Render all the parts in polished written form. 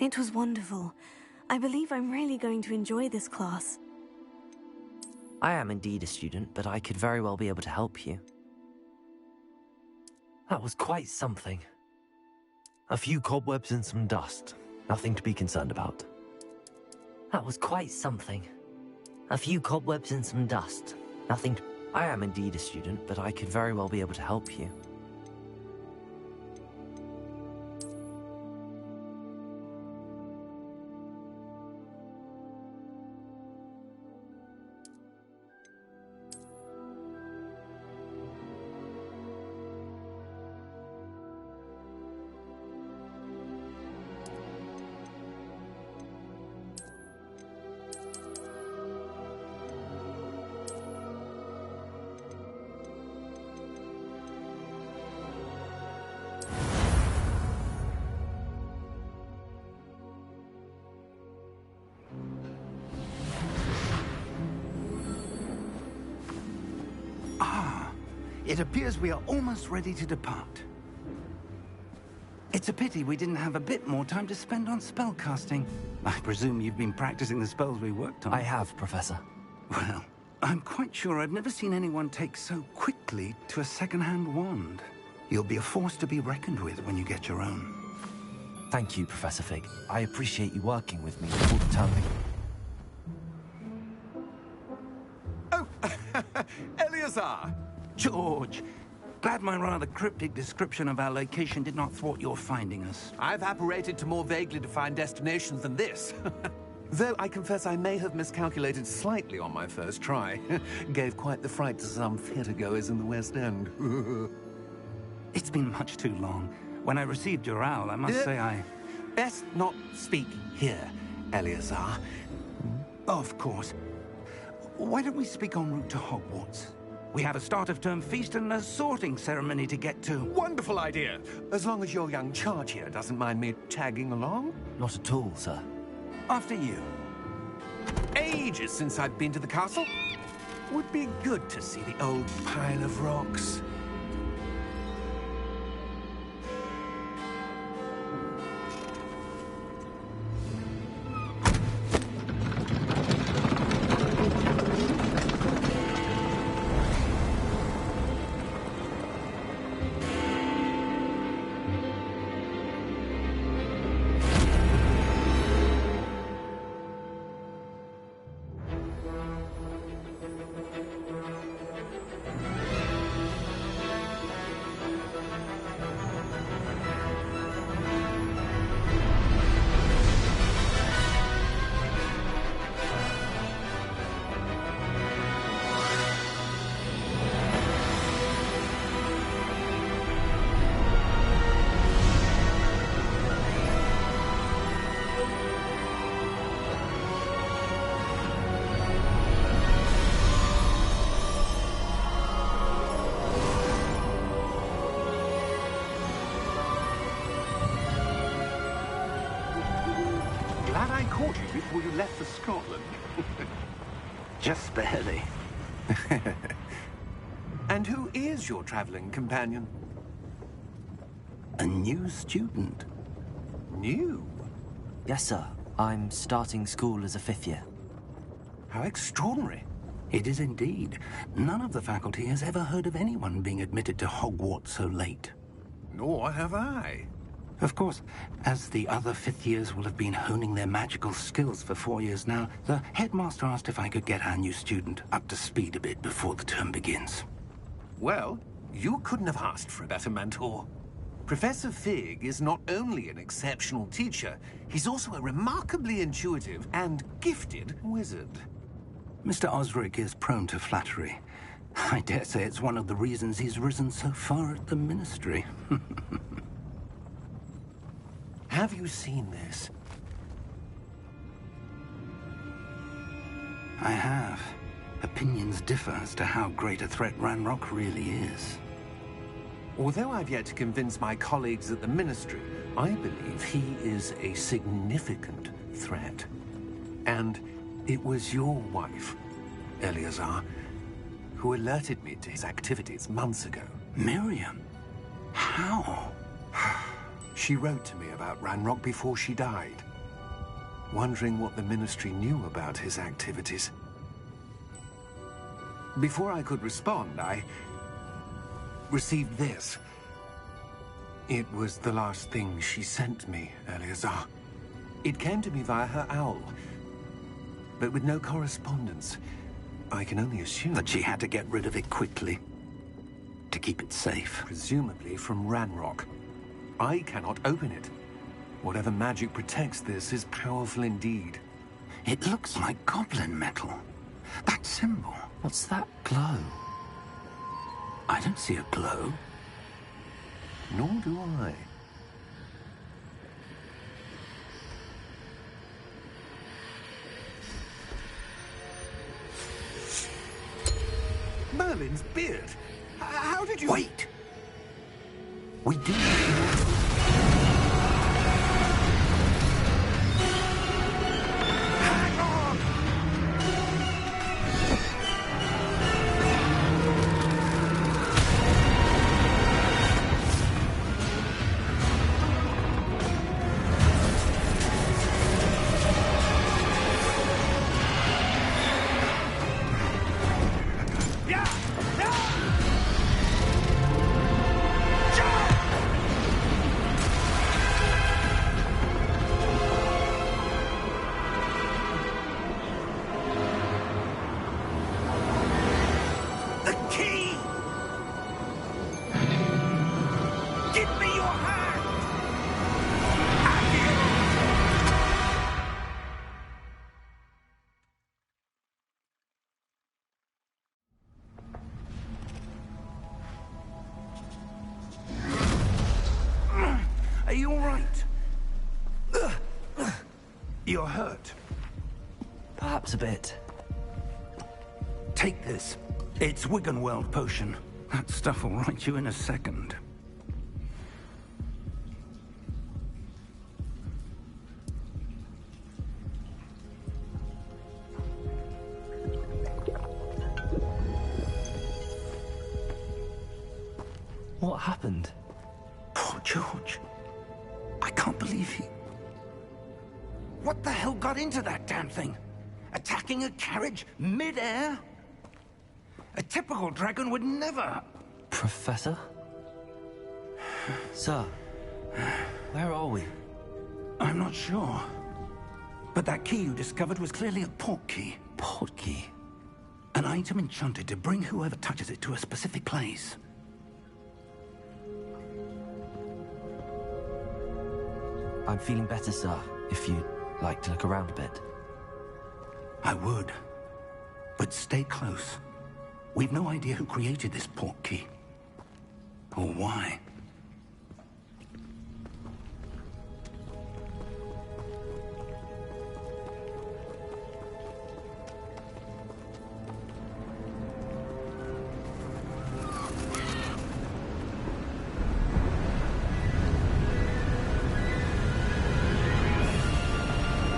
It was wonderful. I believe I'm really going to enjoy this class. I am indeed a student, but I could very well be able to help you. That was quite something. A few cobwebs and some dust. Nothing to be concerned about. That was quite something. A few cobwebs and some dust. Nothing to... I am indeed a student, but I could very well be able to help you. It appears we are almost ready to depart. It's a pity we didn't have a bit more time to spend on spellcasting. I presume you've been practicing the spells we worked on. I have, Professor. Well, I'm quite sure I've never seen anyone take so quickly to a second-hand wand. You'll be a force to be reckoned with when you get your own. Thank you, Professor Fig. I appreciate you working with me all the time. Oh, Eleazar! George! Glad my rather cryptic description of our location did not thwart your finding us. I've apparated to more vaguely defined destinations than this. Though I confess I may have miscalculated slightly on my first try. Gave quite the fright to some theatergoers in the West End. It's been much too long. When I received your owl, I must say I... Best not speak here, Eleazar. Of course. Why don't we speak en route to Hogwarts? We have a start-of-term feast and a sorting ceremony to get to. Wonderful idea! As long as your young charge here doesn't mind me tagging along. Not at all, sir. After you. Ages since I've been to the castle. Would be good to see the old pile of rocks. Glad I caught you before you left for Scotland. Just barely. And who is your traveling companion? A new student. New? Yes, sir. I'm starting school as a 5th year. How extraordinary. It is indeed. None of the faculty has ever heard of anyone being admitted to Hogwarts so late. Nor have I. Of course, as the other 5th years will have been honing their magical skills for 4 years now, the headmaster asked if I could get our new student up to speed a bit before the term begins. Well, you couldn't have asked for a better mentor. Professor Fig is not only an exceptional teacher, he's also a remarkably intuitive and gifted wizard. Mr. Osric is prone to flattery. I dare say it's one of the reasons he's risen so far at the Ministry. Have you seen this? I have. Opinions differ as to how great a threat Ranrock really is. Although I've yet to convince my colleagues at the Ministry, I believe he is a significant threat. And it was your wife, Eleazar, who alerted me to his activities months ago. Miriam? How? She wrote to me about Ranrock before she died, wondering what the Ministry knew about his activities. Before I could respond, I received this. It was the last thing she sent me, Eleazar. It came to me via her owl, but with no correspondence. I can only assume That she had to get rid of it quickly, to keep it safe. presumably from Ranrock. I cannot open it. Whatever magic protects this is powerful indeed. It looks like goblin metal. That symbol. What's that glow? I don't see a glow. Nor do I. Merlin's beard. How did you... Wait! We do... Hang on! You're hurt. Perhaps a bit. Take this. It's Wiggenweld potion. That stuff will right you in a second. What happened? Poor George. I can't believe he... What the hell got into that damn thing? Attacking a carriage mid-air? A typical dragon would never... Professor? Sir, where are we? I'm not sure. But that key you discovered was clearly a port key. Port key? An item enchanted to bring whoever touches it to a specific place. I'm feeling better, sir, if you'd like to look around a bit. I would. But stay close. We've no idea who created this port key. Or why.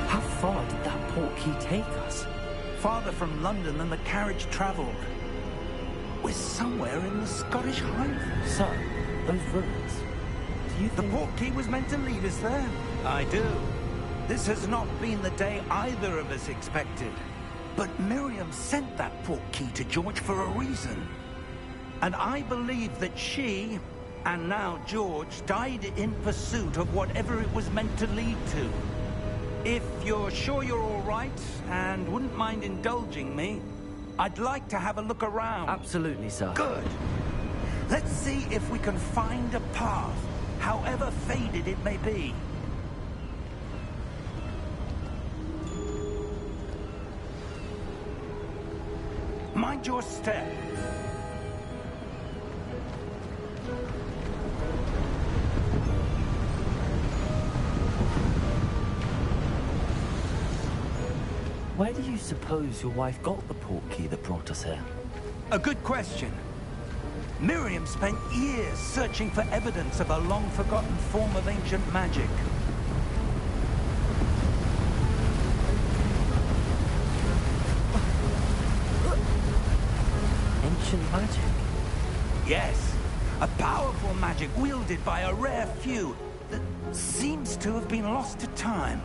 How far did that port key take us? Farther from London than the carriage traveled. We're somewhere in the Scottish Highlands. Sir, those ruins. Do you The think... port key was meant to lead us there. I do. This has not been the day either of us expected. But Miriam sent that port key to George for a reason. And I believe that she, and now George, died in pursuit of whatever it was meant to lead to. If you're sure you're all right, and wouldn't mind indulging me, I'd like to have a look around. Absolutely, sir. Good. Let's see if we can find a path, however faded it may be. Mind your step. Where do you suppose your wife got the port key that brought us here? A good question. Miriam spent years searching for evidence of a long-forgotten form of ancient magic. Ancient magic? Yes, a powerful magic wielded by a rare few that seems to have been lost to time.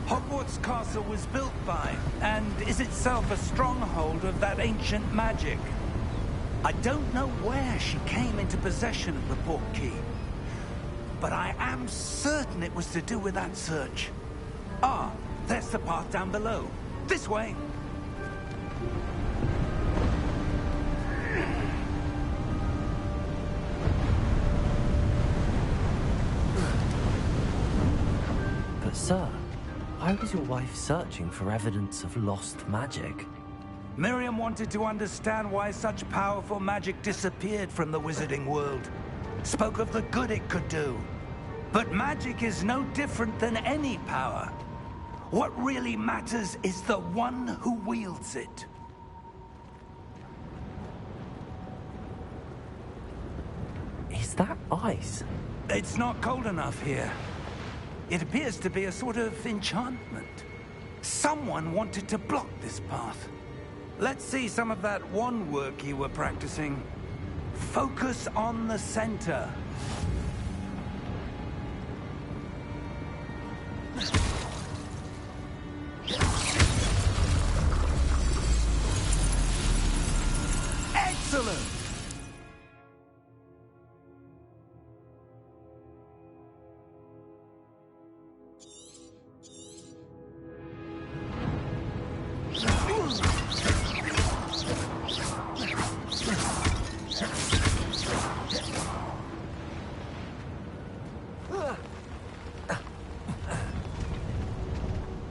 Hogwarts Castle was built by, and is itself a stronghold of that ancient magic. I don't know where she came into possession of the port key, but I am certain it was to do with that search. Ah, there's the path down below. This way. But sir, why was your wife searching for evidence of lost magic? Miriam wanted to understand why such powerful magic disappeared from the wizarding world. Spoke of the good it could do. But magic is no different than any power. What really matters is the one who wields it. Is that ice? It's not cold enough here. It appears to be a sort of enchantment. Someone wanted to block this path. Let's see some of that wand work you were practicing. Focus on the center. Excellent!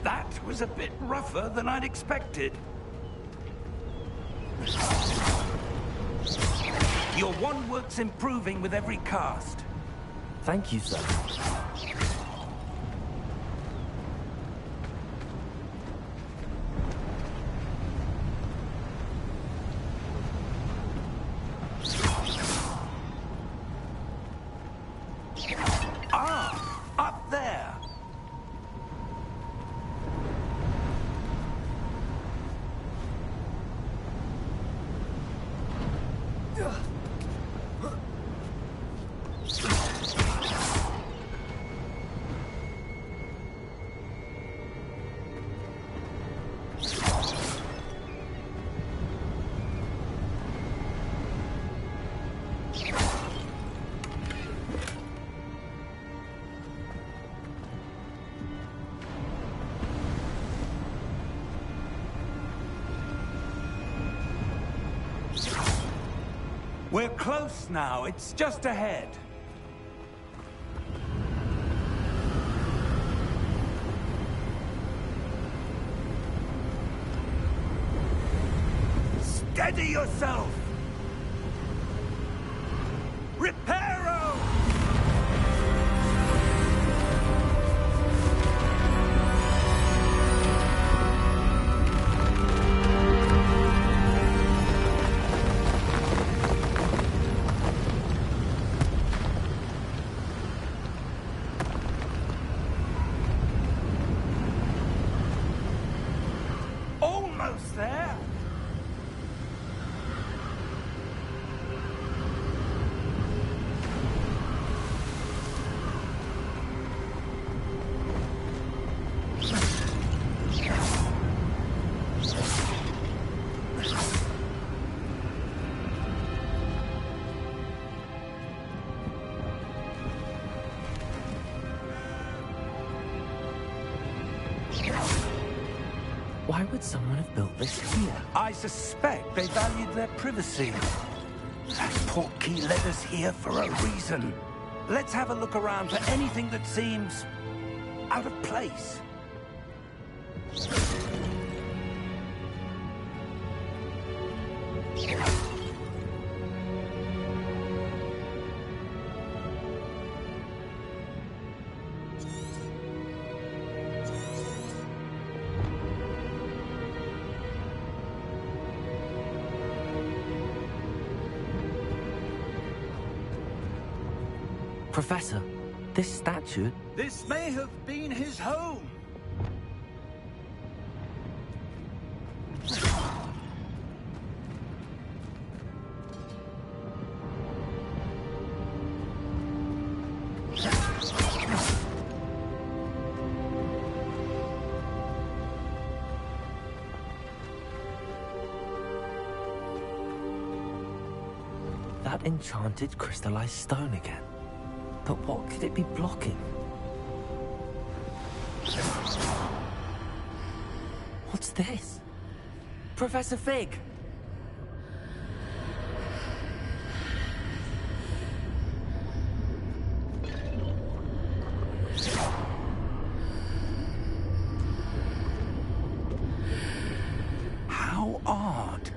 That was a bit rougher than I'd expected. Your wand work's improving with every cast. Thank you, sir. Up there! We're close now. It's just ahead. Steady yourself! Reparo! Almost there! Why would someone have built this here? I suspect they valued their privacy. That portkey led us here for a reason. Let's have a look around for anything that seems out of place. Professor, this statue... This may have been his home. That enchanted crystallized stone again. But what could it be blocking? What's this? Professor Fig! How odd.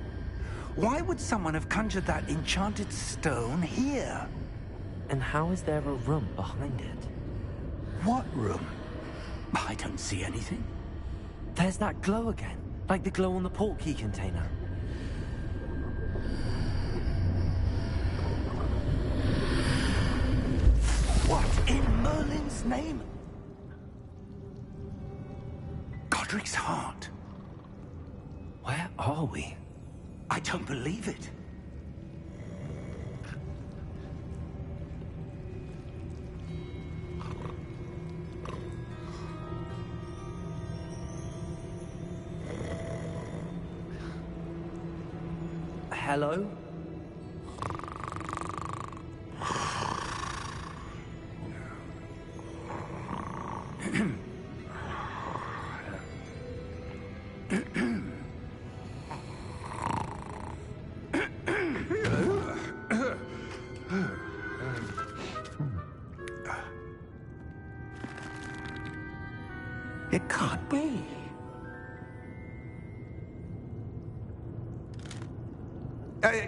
Why would someone have conjured that enchanted stone here? And how is there a room behind it? What room? I don't see anything. There's that glow again, like the glow on the portkey container. What in Merlin's name? Godric's heart. Where are we? I don't believe it. Hello? It can't be.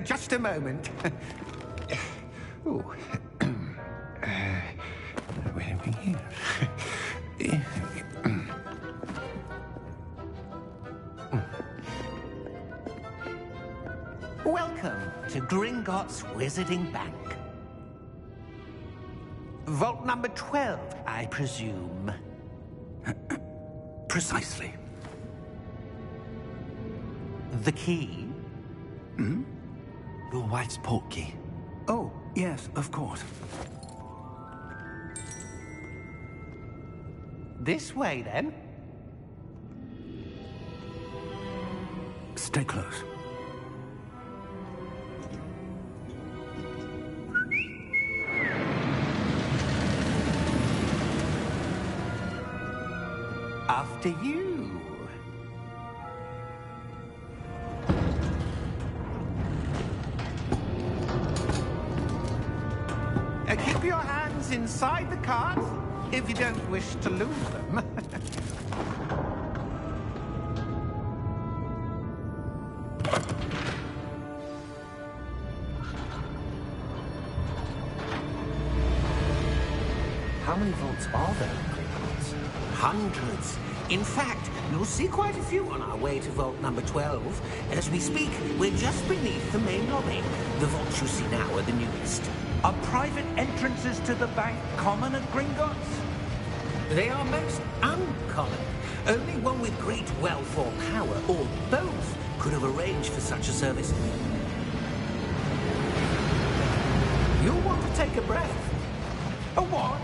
Just a moment. Oh. Where are we here? Welcome to Gringotts Wizarding Bank. Vault number 12, I presume. Precisely. The key? Hmm? Your wife's portkey. Oh, yes, of course. This way, then. Stay close. After you. Keep your hands inside the cart if you don't wish to lose them. How many vaults are there in Gringotts? Hundreds. In fact, you'll see quite a few on our way to vault number 12. As we speak, we're just beneath the main lobby. The vaults you see now are the newest. Are private entrances to the bank common at Gringotts? They are most uncommon. Only one with great wealth or power, or both, could have arranged for such a service. You'll want to take a breath. A what?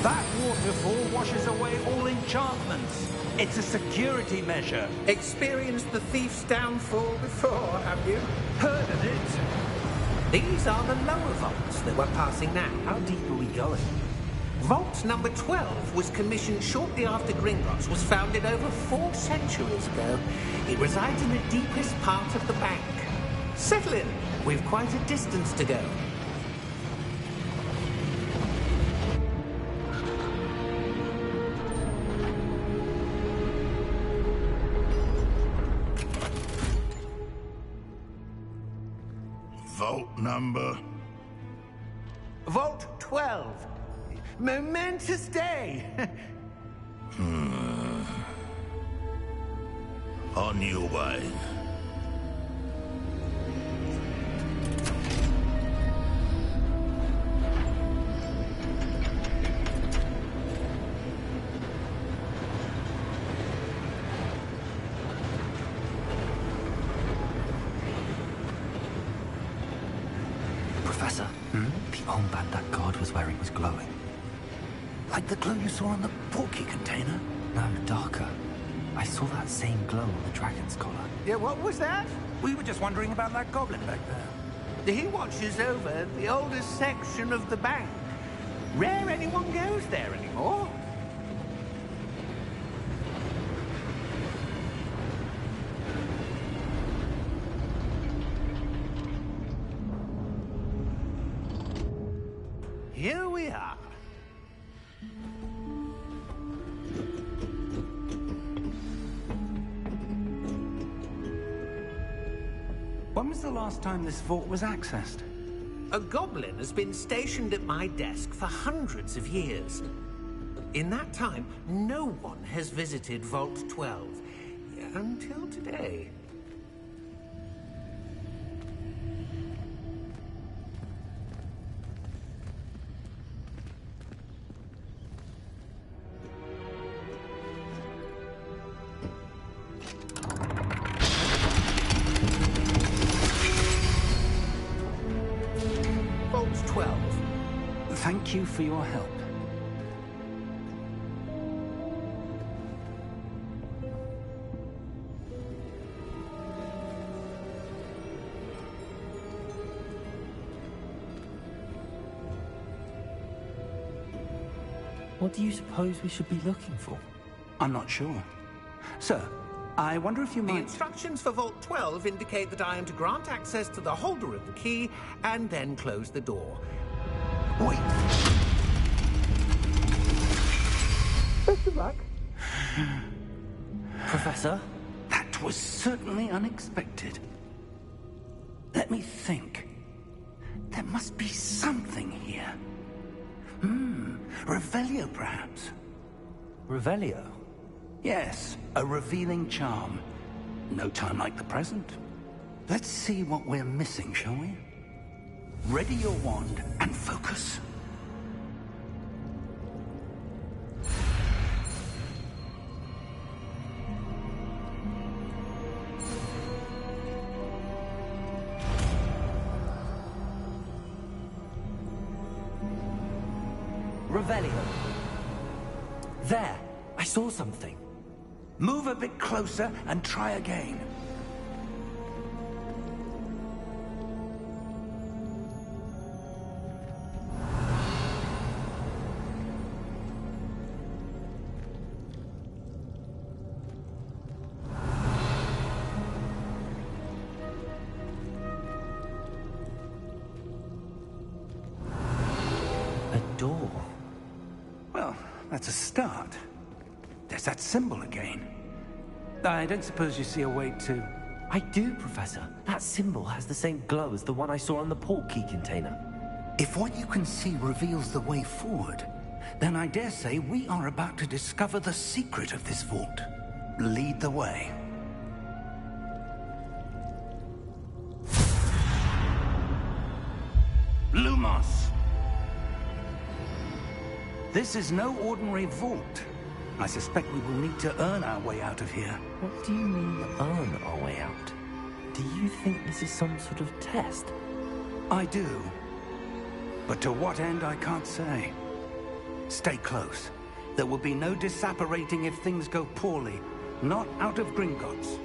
That waterfall washes away all enchantments. It's a security measure. Experienced the thief's downfall before, have you? Heard of it? These are the lower vaults that we're passing now. How deep are we going? Vault number 12 was commissioned shortly after Gringotts was founded over 4 centuries ago. It resides in the deepest part of the bank. Settle in. We've quite a distance to go. Vault number? Vault 12. Momentous day. On your way. Professor, the armband that guard was wearing was glowing. Like the glow you saw on the portkey container? No, darker. I saw that same glow on the dragon's collar. Yeah, what was that? We were just wondering about that goblin back there. He watches over the oldest section of the bank. Rare anyone goes there anymore. Here we are. When was the last time this vault was accessed? A goblin has been stationed at my desk for hundreds of years. In that time, no one has visited Vault 12. Until today. Vault 12. Thank you for your help. What do you suppose we should be looking for? I'm not sure. Sir, I wonder if you The might... instructions for Vault 12 indicate that I am to grant access to the holder of the key and then close the door. Wait. Best of luck. Professor? That was certainly unexpected. Let me think. There must be something here. Revelio, perhaps? Revelio? Yes, a revealing charm. No time like the present. Let's see what we're missing, shall we? Ready your wand and focus. Revelio. There, I saw something. Move a bit closer and try again. A door. Well, that's a start. There's that symbol again. I don't suppose you see a way to... I do, Professor. That symbol has the same glow as the one I saw on the port key container. If what you can see reveals the way forward, then I dare say we are about to discover the secret of this vault. Lead the way. Lumos! This is no ordinary vault. I suspect we will need to earn our way out of here. What do you mean, earn our way out? Do you think this is some sort of test? I do. But to what end, I can't say. Stay close. There will be no disapparating if things go poorly. Not out of Gringotts.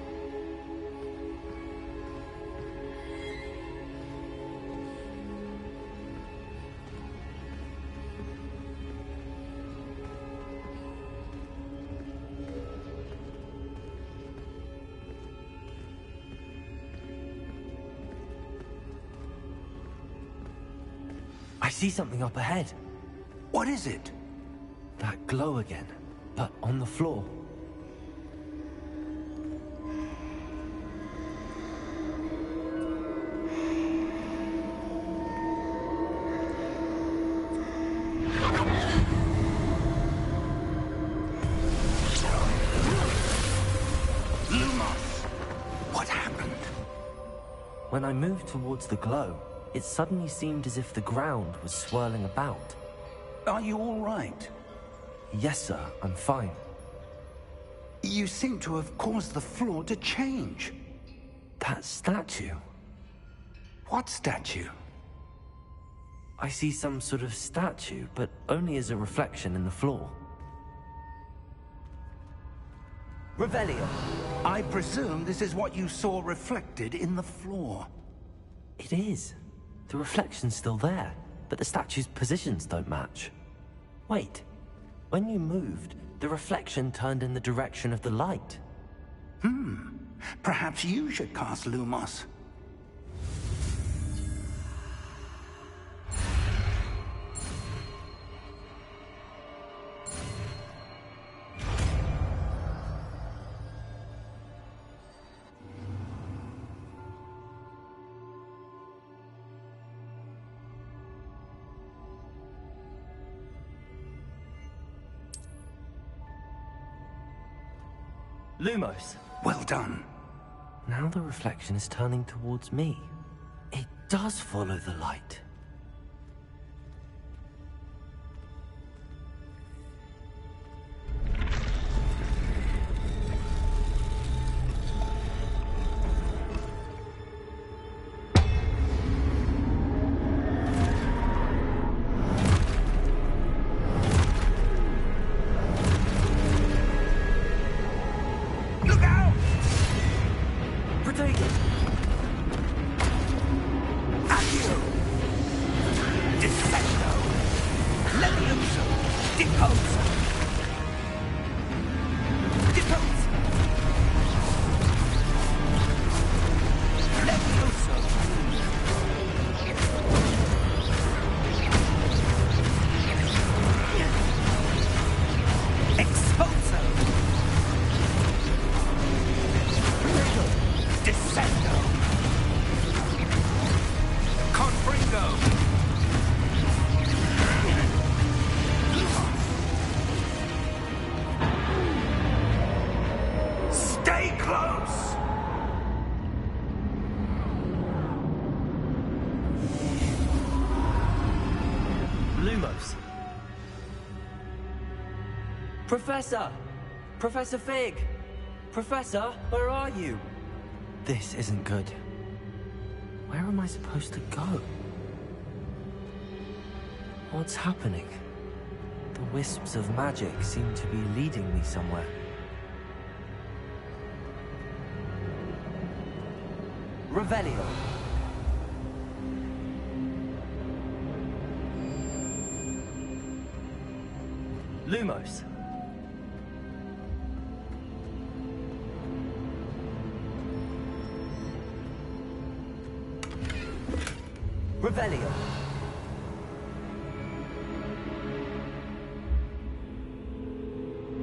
I see something up ahead. What is it? That glow again, but on the floor. Lumos! What happened? When I moved towards the glow, it suddenly seemed as if the ground was swirling about. Are you all right? Yes, sir, I'm fine. You seem to have caused the floor to change. That statue. What statue? I see some sort of statue, but only as a reflection in the floor. Revelio. I presume this is what you saw reflected in the floor. It is. The reflection's still there, but the statue's positions don't match. Wait. When you moved, the reflection turned in the direction of the light. Perhaps you should cast Lumos. Lumos. Well done. Now the reflection is turning towards me. It does follow the light. Professor! Professor Fig! Professor, where are you? This isn't good. Where am I supposed to go? What's happening? The wisps of magic seem to be leading me somewhere. Revelio. Lumos. Revelio.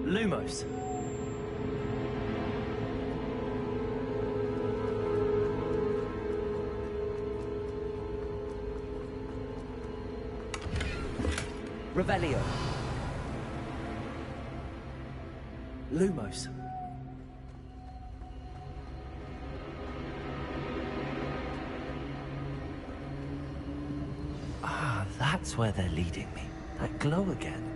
Lumos. Revelio. Lumos. Ah, that's where they're leading me. That glow again.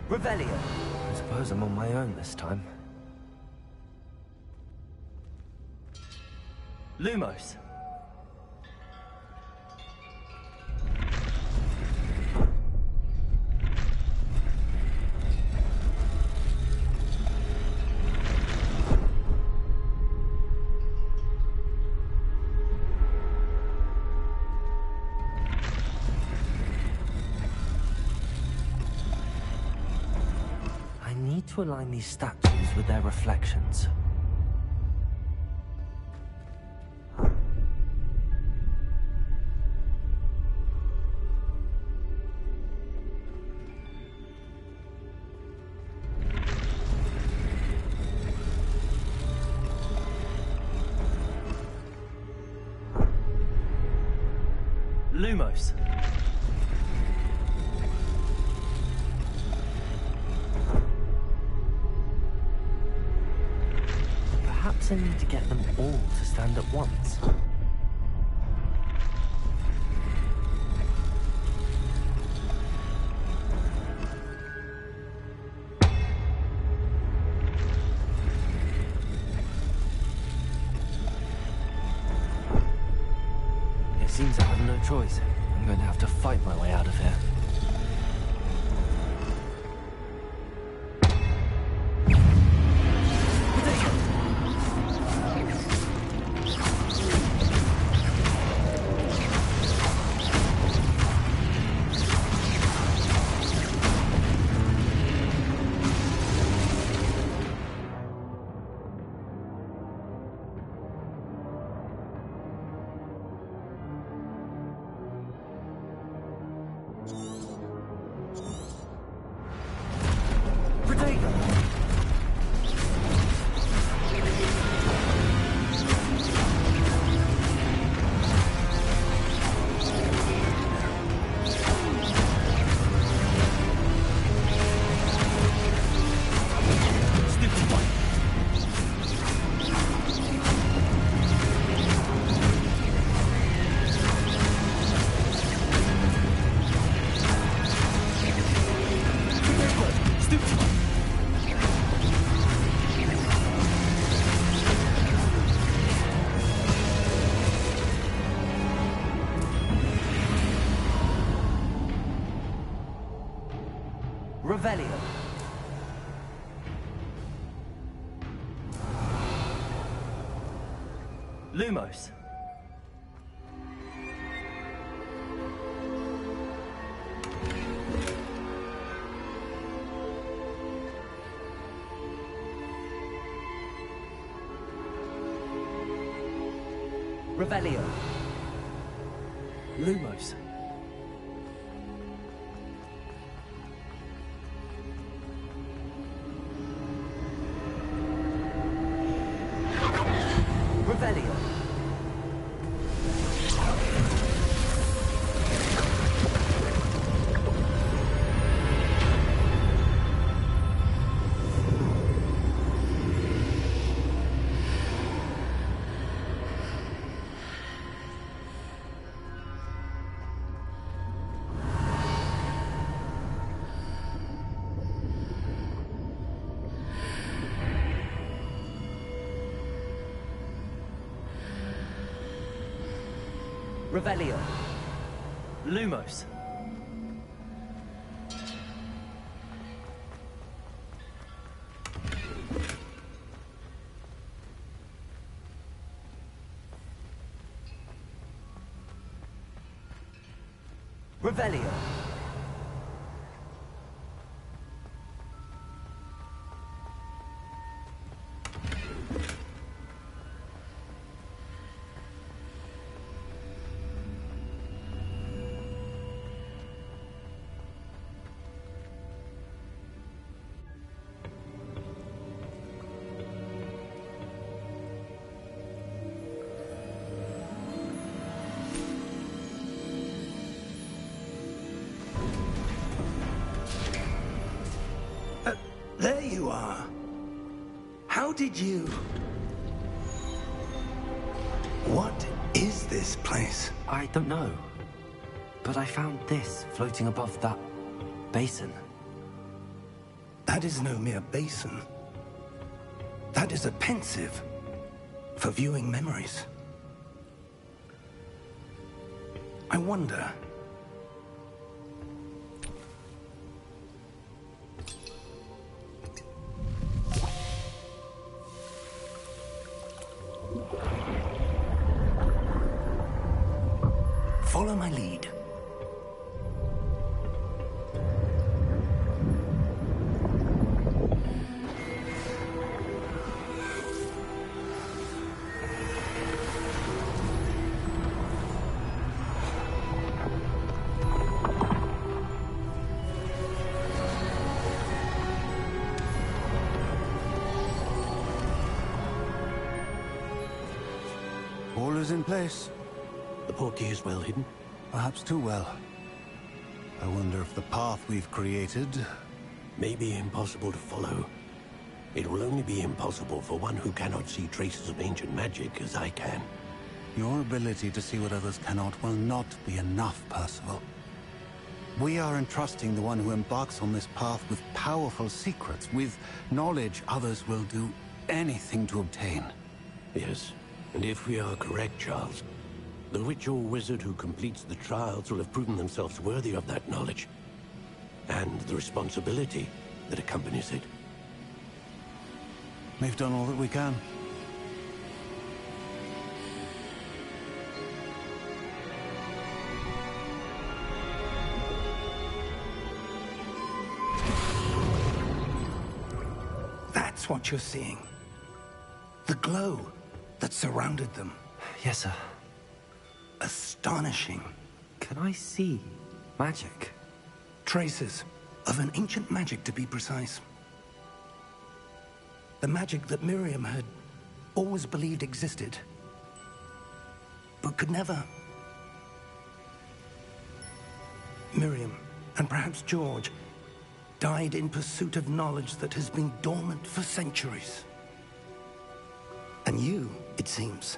Revelio. I suppose I'm on my own this time. Lumos. To align these statues with their reflections. Lumos. Perhaps I need to get them all to stand at once. It seems I have no choice. I'm going to have to fight my way out of here. Revelio. Lumos. Revelio. Lumos. Revelio. Lumos. Revelio. There you are. How did you... What is this place? I don't know. But I found this floating above that basin. That is no mere basin. That is a pensive for viewing memories. I wonder... Follow my lead. All is in place. The portkey is well hidden. Perhaps too well. I wonder if the path we've created... May be impossible to follow. It will only be impossible for one who cannot see traces of ancient magic as I can. Your ability to see what others cannot will not be enough, Percival. We are entrusting the one who embarks on this path with powerful secrets, with knowledge others will do anything to obtain. Yes, and if we are correct, Charles, the witch or wizard who completes the trials will have proven themselves worthy of that knowledge, and the responsibility that accompanies it. We've done all that we can. That's what you're seeing. The glow that surrounded them. Yes, sir. Astonishing. Can I see magic? Traces of an ancient magic, to be precise. The magic that Miriam had always believed existed, but could never. Miriam, and perhaps George, died in pursuit of knowledge that has been dormant for centuries. And you, it seems,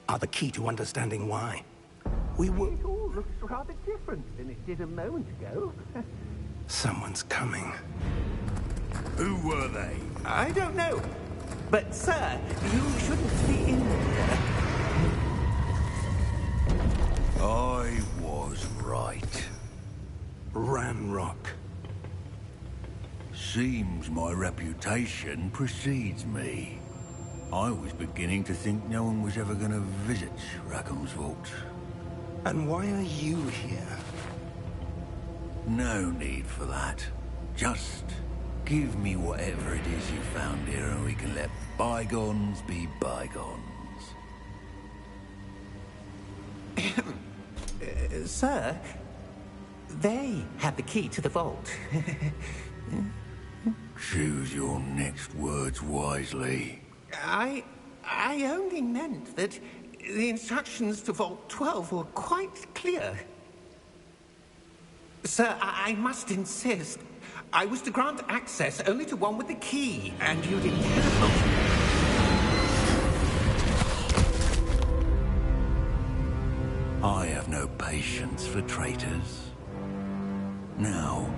are the key to understanding why. We will... It all looks rather different than it did a moment ago. Someone's coming. Who were they? I don't know. But, sir, you shouldn't be in here. I was right. Ranrock. Seems my reputation precedes me. I was beginning to think no one was ever going to visit Rackham's Vault. And why are you here? No need for that. Just give me whatever it is you found here and we can let bygones be bygones. Sir, they have the key to the vault. Choose your next words wisely. I only meant that the instructions to Vault 12 were quite clear. Sir, I must insist. I was to grant access only to one with the key, and you didn't have. I have no patience for traitors. Now,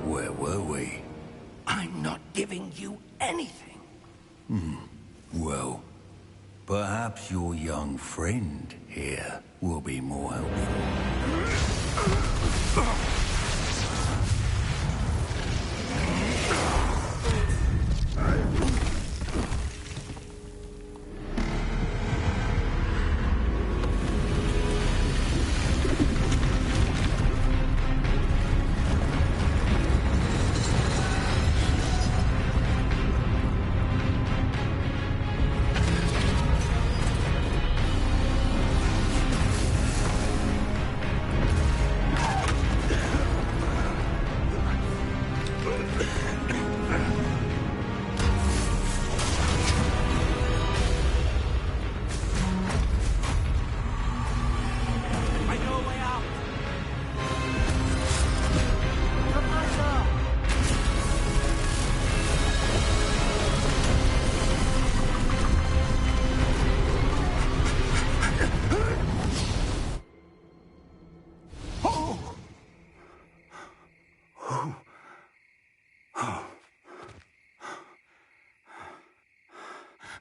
where were we? I'm not giving you anything. Well, Perhaps your young friend here will be more helpful.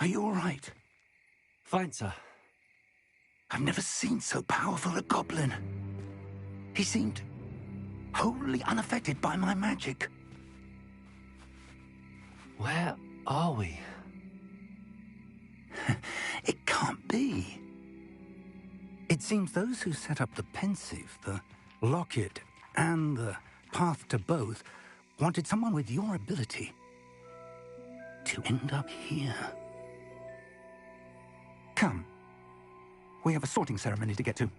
Are you all right? Fine, sir. I've never seen so powerful a goblin. He seemed wholly unaffected by my magic. Where are we? It can't be. It seems those who set up the pensive, the locket, and the path to both wanted someone with your ability to end up here. Come. We have a sorting ceremony to get to.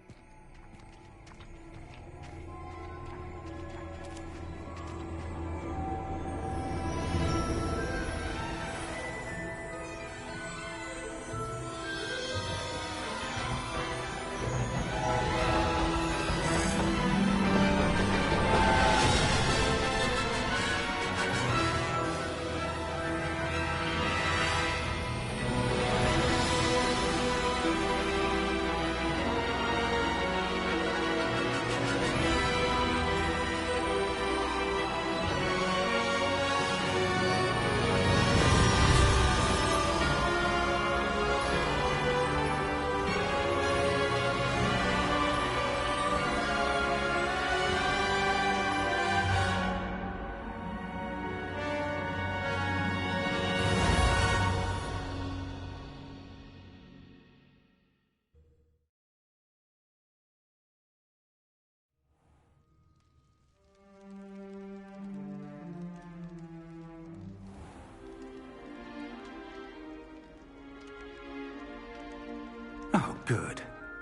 Oh, good.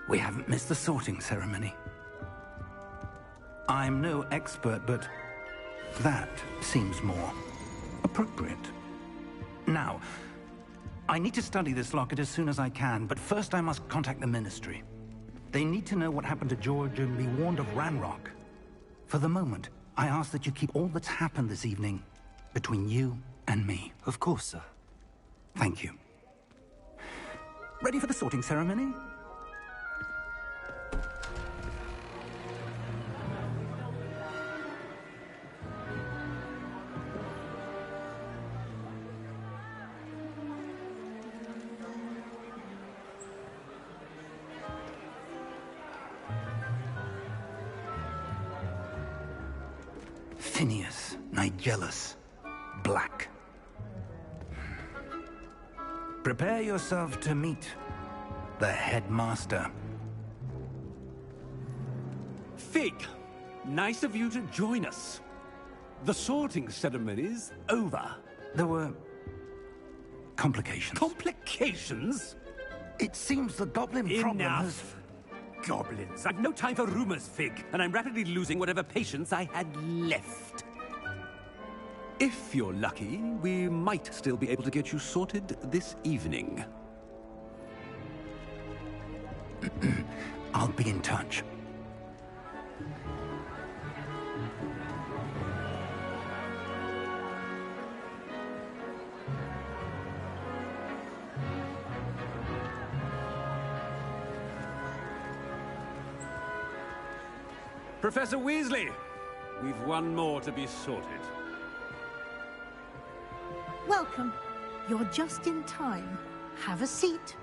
We haven't missed the sorting ceremony. I'm no expert, but that seems more appropriate. Now, I need to study this locket as soon as I can, but first I must contact the Ministry. They need to know what happened to George and be warned of Ranrock. For the moment, I ask that you keep all that's happened this evening between you and me. Of course, sir. Thank you. Ready for the sorting ceremony? Phineas, Nigellus, Black. Prepare yourself to meet the headmaster. Fig, nice of you to join us. The sorting ceremony's over. There were complications. Complications? It seems the goblin problem has... Enough. Goblins. I've no time for rumors, Fig, and I'm rapidly losing whatever patience I had left. If you're lucky, we might still be able to get you sorted this evening. I'll be in touch. Professor Weasley, we've one more to be sorted. Welcome. You're just in time. Have a seat.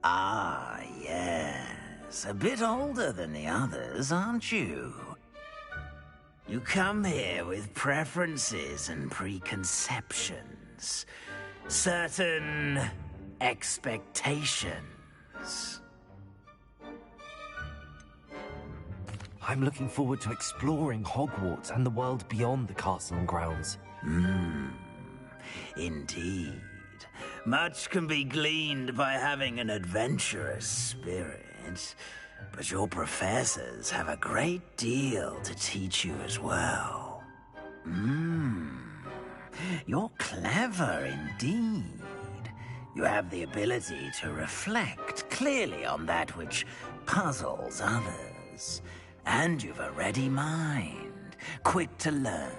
Ah, yes. A bit older than the others, aren't you? You come here with preferences and preconceptions. Certain expectations. I'm looking forward to exploring Hogwarts and the world beyond the castle and grounds. Indeed. Much can be gleaned by having an adventurous spirit, but your professors have a great deal to teach you as well. You're clever indeed. You have the ability to reflect clearly on that which puzzles others. And you've a ready mind, quick to learn.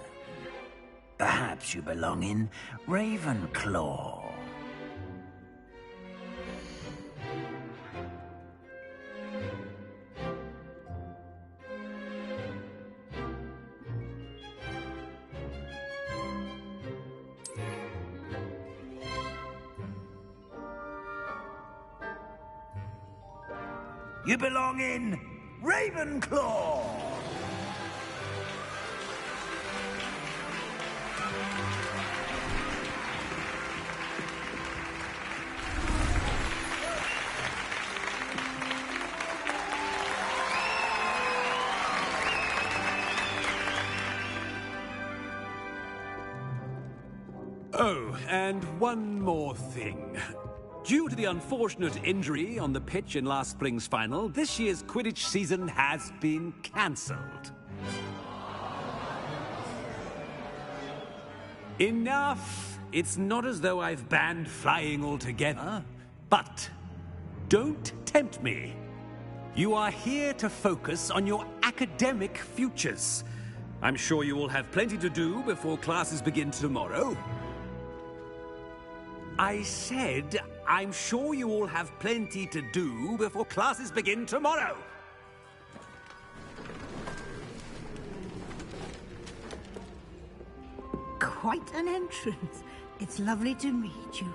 Perhaps you belong in Ravenclaw. You belong in Ravenclaw! Oh, and one more thing. Due to the unfortunate injury on the pitch in last spring's final, this year's Quidditch season has been cancelled. Enough! It's not as though I've banned flying altogether, but don't tempt me. You are here to focus on your academic futures. I'm sure you will have plenty to do before classes begin tomorrow. I said, I'm sure you all have plenty to do before classes begin tomorrow. Quite an entrance. It's lovely to meet you.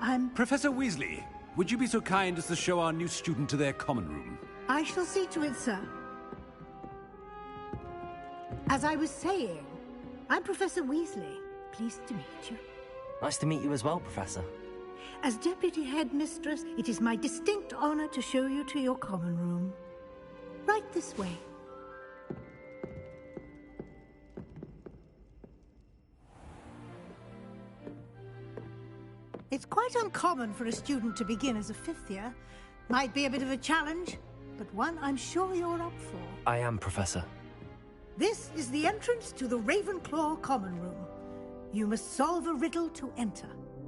I'm... Professor Weasley, would you be so kind as to show our new student to their common room? I shall see to it, sir. As I was saying, I'm Professor Weasley. Pleased to meet you. Nice to meet you as well, Professor. As Deputy Headmistress, it is my distinct honor to show you to your common room. Right this way. It's quite uncommon for a student to begin as a fifth year. Might be a bit of a challenge, but one I'm sure you're up for. I am, Professor. This is the entrance to the Ravenclaw common room. You must solve a riddle to enter.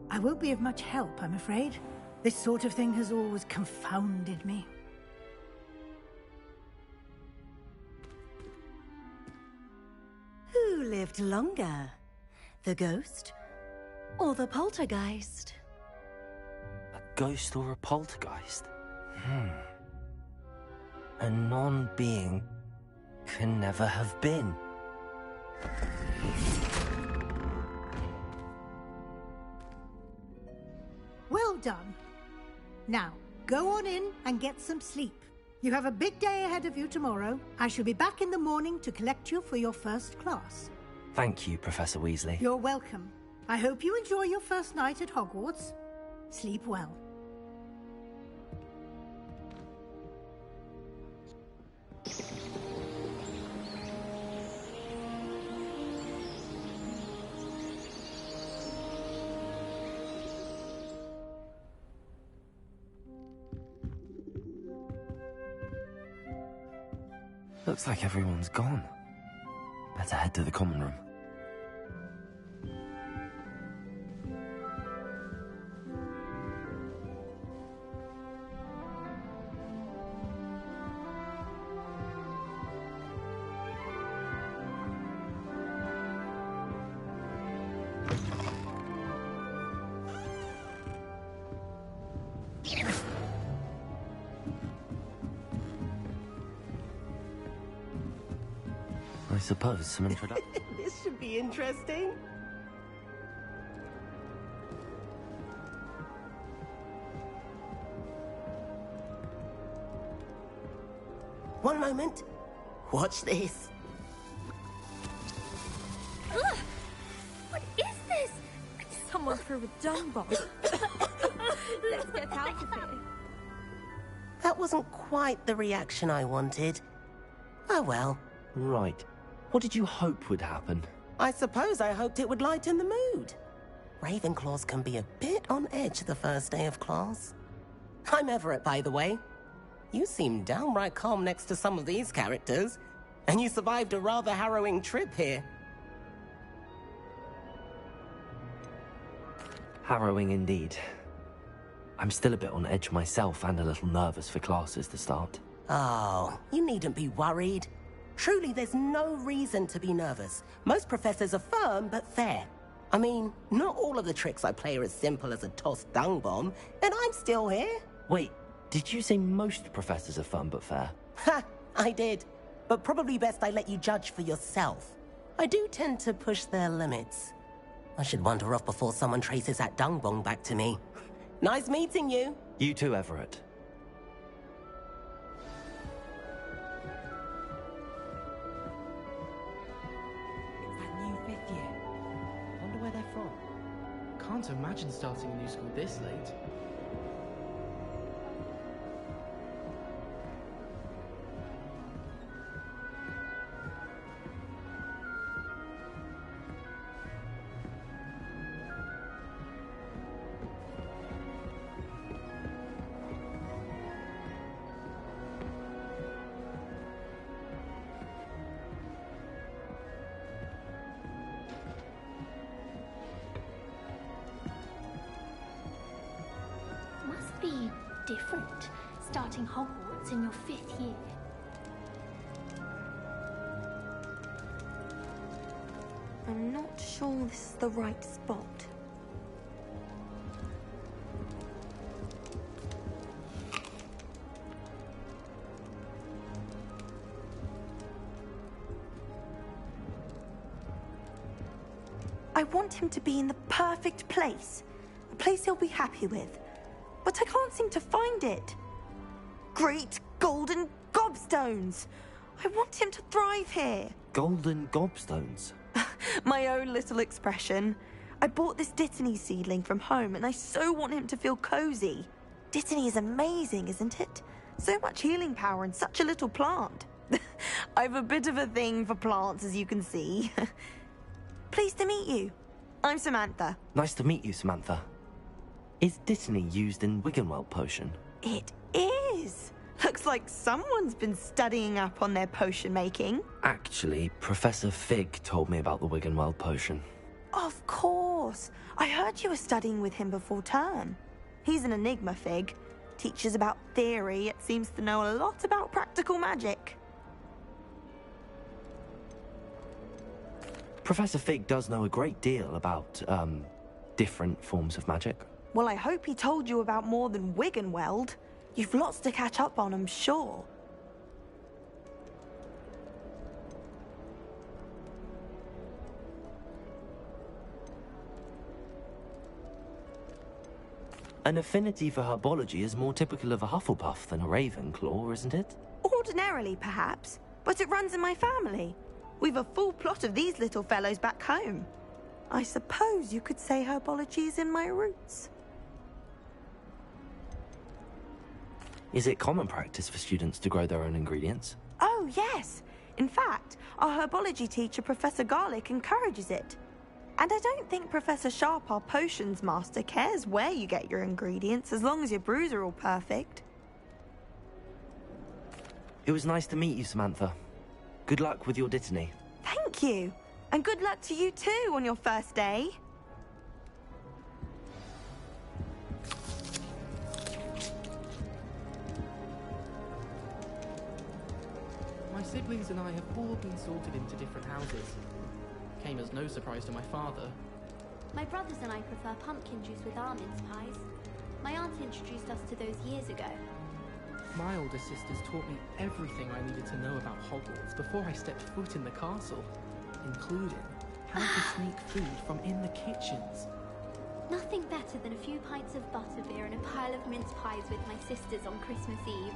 I won't be of much help, I'm afraid. This sort of thing has always confounded me. Who lived longer? The ghost or the poltergeist? A ghost or a poltergeist? A non-being can never have been. Well done. Now, go on in and get some sleep. You have a big day ahead of you tomorrow. I shall be back in the morning to collect you for your first class. Thank you, Professor Weasley. You're welcome. I hope you enjoy your first night at Hogwarts. Sleep well. Looks like everyone's gone. Better head to the common room. I suppose some introduction. This should be interesting. One moment. Watch this. Ugh! What is this? Someone threw a dung bomb. Let's get out of here. That wasn't quite the reaction I wanted. Oh well. Right. What did you hope would happen? I suppose I hoped it would lighten the mood. Ravenclaws can be a bit on edge the first day of class. I'm Everett, by the way. You seem downright calm next to some of these characters, and you survived a rather harrowing trip here. Harrowing indeed. I'm still a bit on edge myself and a little nervous for classes to start. Oh, you needn't be worried. Truly, there's no reason to be nervous. Most professors are firm but fair. I mean, not all of the tricks I play are as simple as a tossed dung bomb, and I'm still here. Wait, did you say most professors are firm but fair? Ha! I did. But probably best I let you judge for yourself. I do tend to push their limits. I should wander off before someone traces that dung bomb back to me. Nice meeting you. You too, Everett. It's that new 5th year. Wonder where they're from. Can't imagine starting a new school this late. Be different, starting Hogwarts in your 5th year. I'm not sure this is the right spot. I want him to be in the perfect place, a place he'll be happy with. But I can't seem to find it. Great golden gobstones! I want him to thrive here. Golden gobstones? My own little expression. I bought this Dittany seedling from home and I so want him to feel cozy. Dittany is amazing, isn't it? So much healing power in such a little plant. I've a bit of a thing for plants, as you can see. Pleased to meet you. I'm Samantha. Nice to meet you, Samantha. Is Dittany used in Wiggenweld potion? It is! Looks like someone's been studying up on their potion making. Actually, Professor Fig told me about the Wiggenweld potion. Of course! I heard you were studying with him before term. He's an enigma, Fig. Teaches about theory, yet seems to know a lot about practical magic. Professor Fig does know a great deal about, different forms of magic. Well, I hope he told you about more than Wiggenweld. You've lots to catch up on, I'm sure. An affinity for herbology is more typical of a Hufflepuff than a Ravenclaw, isn't it? Ordinarily, perhaps, but it runs in my family. We've a full plot of these little fellows back home. I suppose you could say herbology is in my roots. Is it common practice for students to grow their own ingredients? Oh, yes. In fact, our herbology teacher, Professor Garlick, encourages it. And I don't think Professor Sharp, our potions master, cares where you get your ingredients, as long as your brews are all perfect. It was nice to meet you, Samantha. Good luck with your Dittany. Thank you. And good luck to you too on your first day. My siblings and I have all been sorted into different houses. Came as no surprise to my father. My brothers and I prefer pumpkin juice with our mince pies. My aunt introduced us to those years ago. My older sisters taught me everything I needed to know about Hogwarts before I stepped foot in the castle, including how to sneak food from in the kitchens. Nothing better than a few pints of butterbeer and a pile of mince pies with my sisters on Christmas Eve.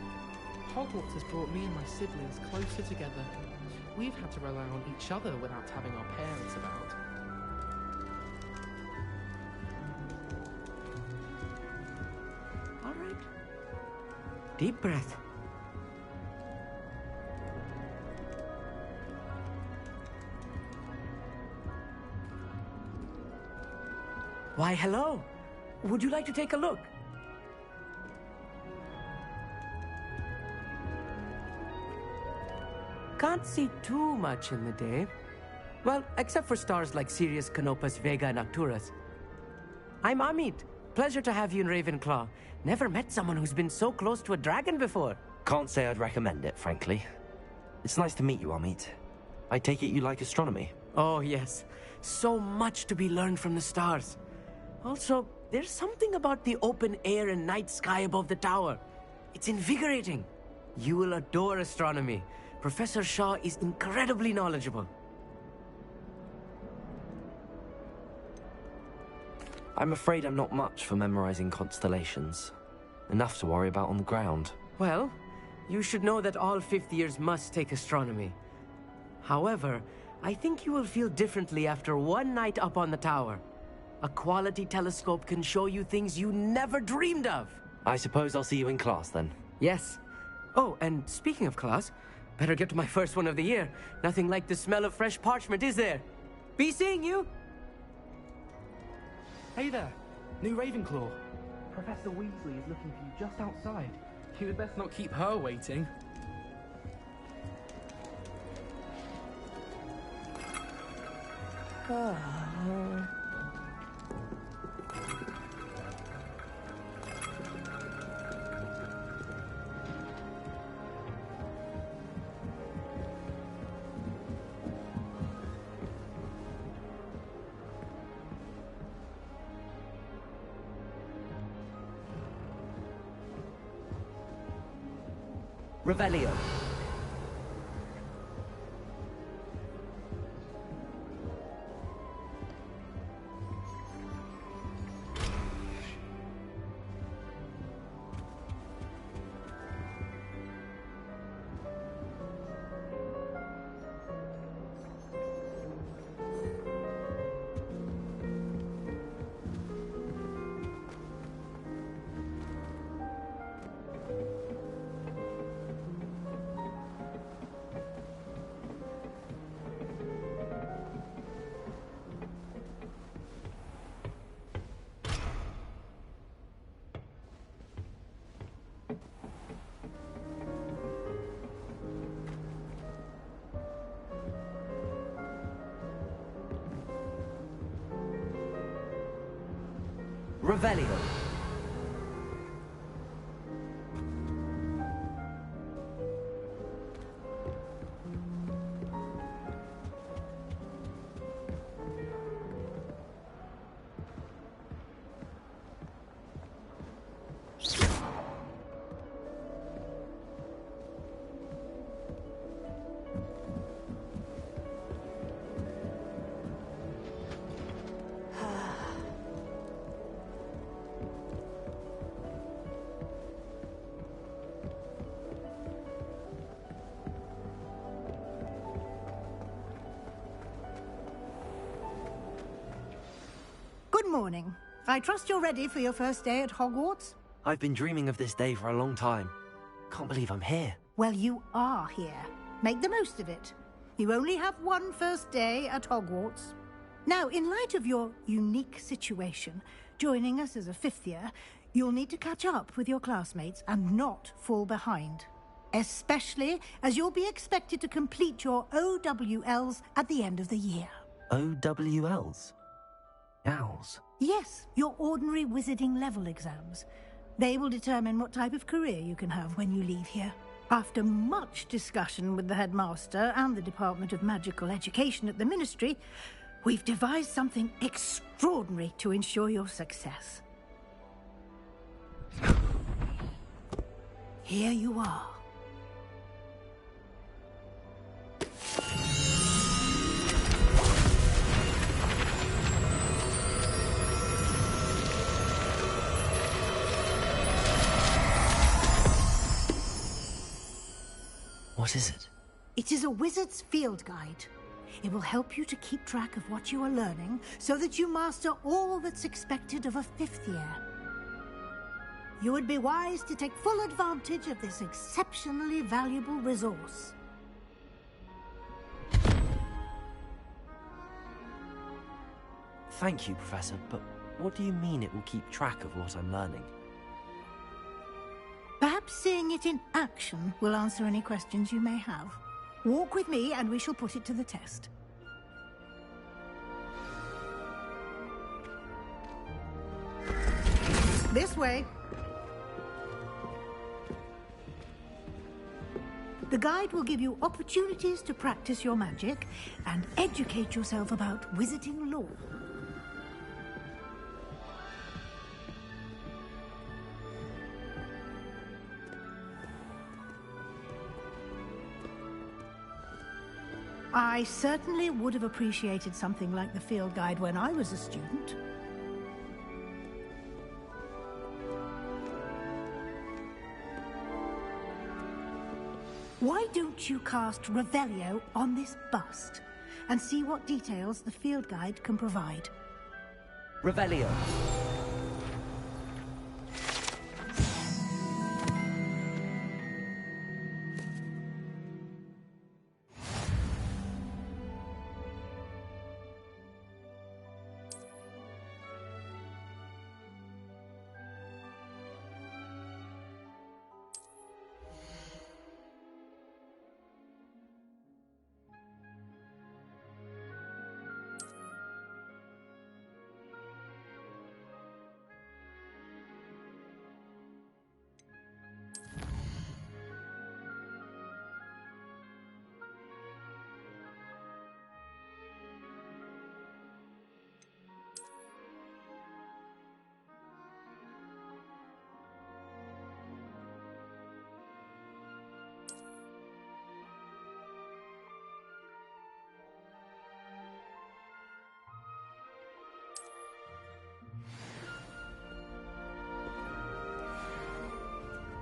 Hogwarts has brought me and my siblings closer together. We've had to rely on each other without having our parents about. All right. Deep breath. Why, hello. Would you like to take a look? Can't see too much in the day. Well, except for stars like Sirius, Canopus, Vega, and Arcturus. I'm Amit. Pleasure to have you in Ravenclaw. Never met someone who's been so close to a dragon before. Can't say I'd recommend it, frankly. It's nice to meet you, Amit. I take it you like astronomy? Oh, yes. So much to be learned from the stars. Also, there's something about the open air and night sky above the tower. It's invigorating. You will adore astronomy. Professor Shaw is incredibly knowledgeable. I'm afraid I'm not much for memorizing constellations. Enough to worry about on the ground. Well, you should know that all fifth years must take astronomy. However, I think you will feel differently after one night up on the tower. A quality telescope can show you things you never dreamed of. I suppose I'll see you in class then. Yes. Oh, and speaking of class, better get to my first one of the year. Nothing like the smell of fresh parchment, is there? Be seeing you! Hey there, new Ravenclaw. Professor Weasley is looking for you just outside. You had best not keep her waiting. Revelio. Revelio. Good morning. I trust you're ready for your first day at Hogwarts? I've been dreaming of this day for a long time. Can't believe I'm here. Well, you are here. Make the most of it. You only have one first day at Hogwarts. Now, in light of your unique situation, joining us as a fifth year, you'll need to catch up with your classmates and not fall behind. Especially as you'll be expected to complete your OWLs at the end of the year. OWLs? Owls? Yes, your ordinary wizarding level exams. They will determine what type of career you can have when you leave here. After much discussion with the headmaster and the Department of Magical Education at the Ministry, we've devised something extraordinary to ensure your success. Here you are. What is it? It is a wizard's field guide. It will help you to keep track of what you are learning so that you master all that's expected of a 5th year. You would be wise to take full advantage of this exceptionally valuable resource. Thank you, Professor, but what do you mean it will keep track of what I'm learning? Perhaps seeing it in action will answer any questions you may have. Walk with me and we shall put it to the test. This way. The guide will give you opportunities to practice your magic and educate yourself about wizarding lore. I certainly would have appreciated something like the field guide when I was a student. Why don't you cast Revelio on this bust and see what details the field guide can provide? Revelio.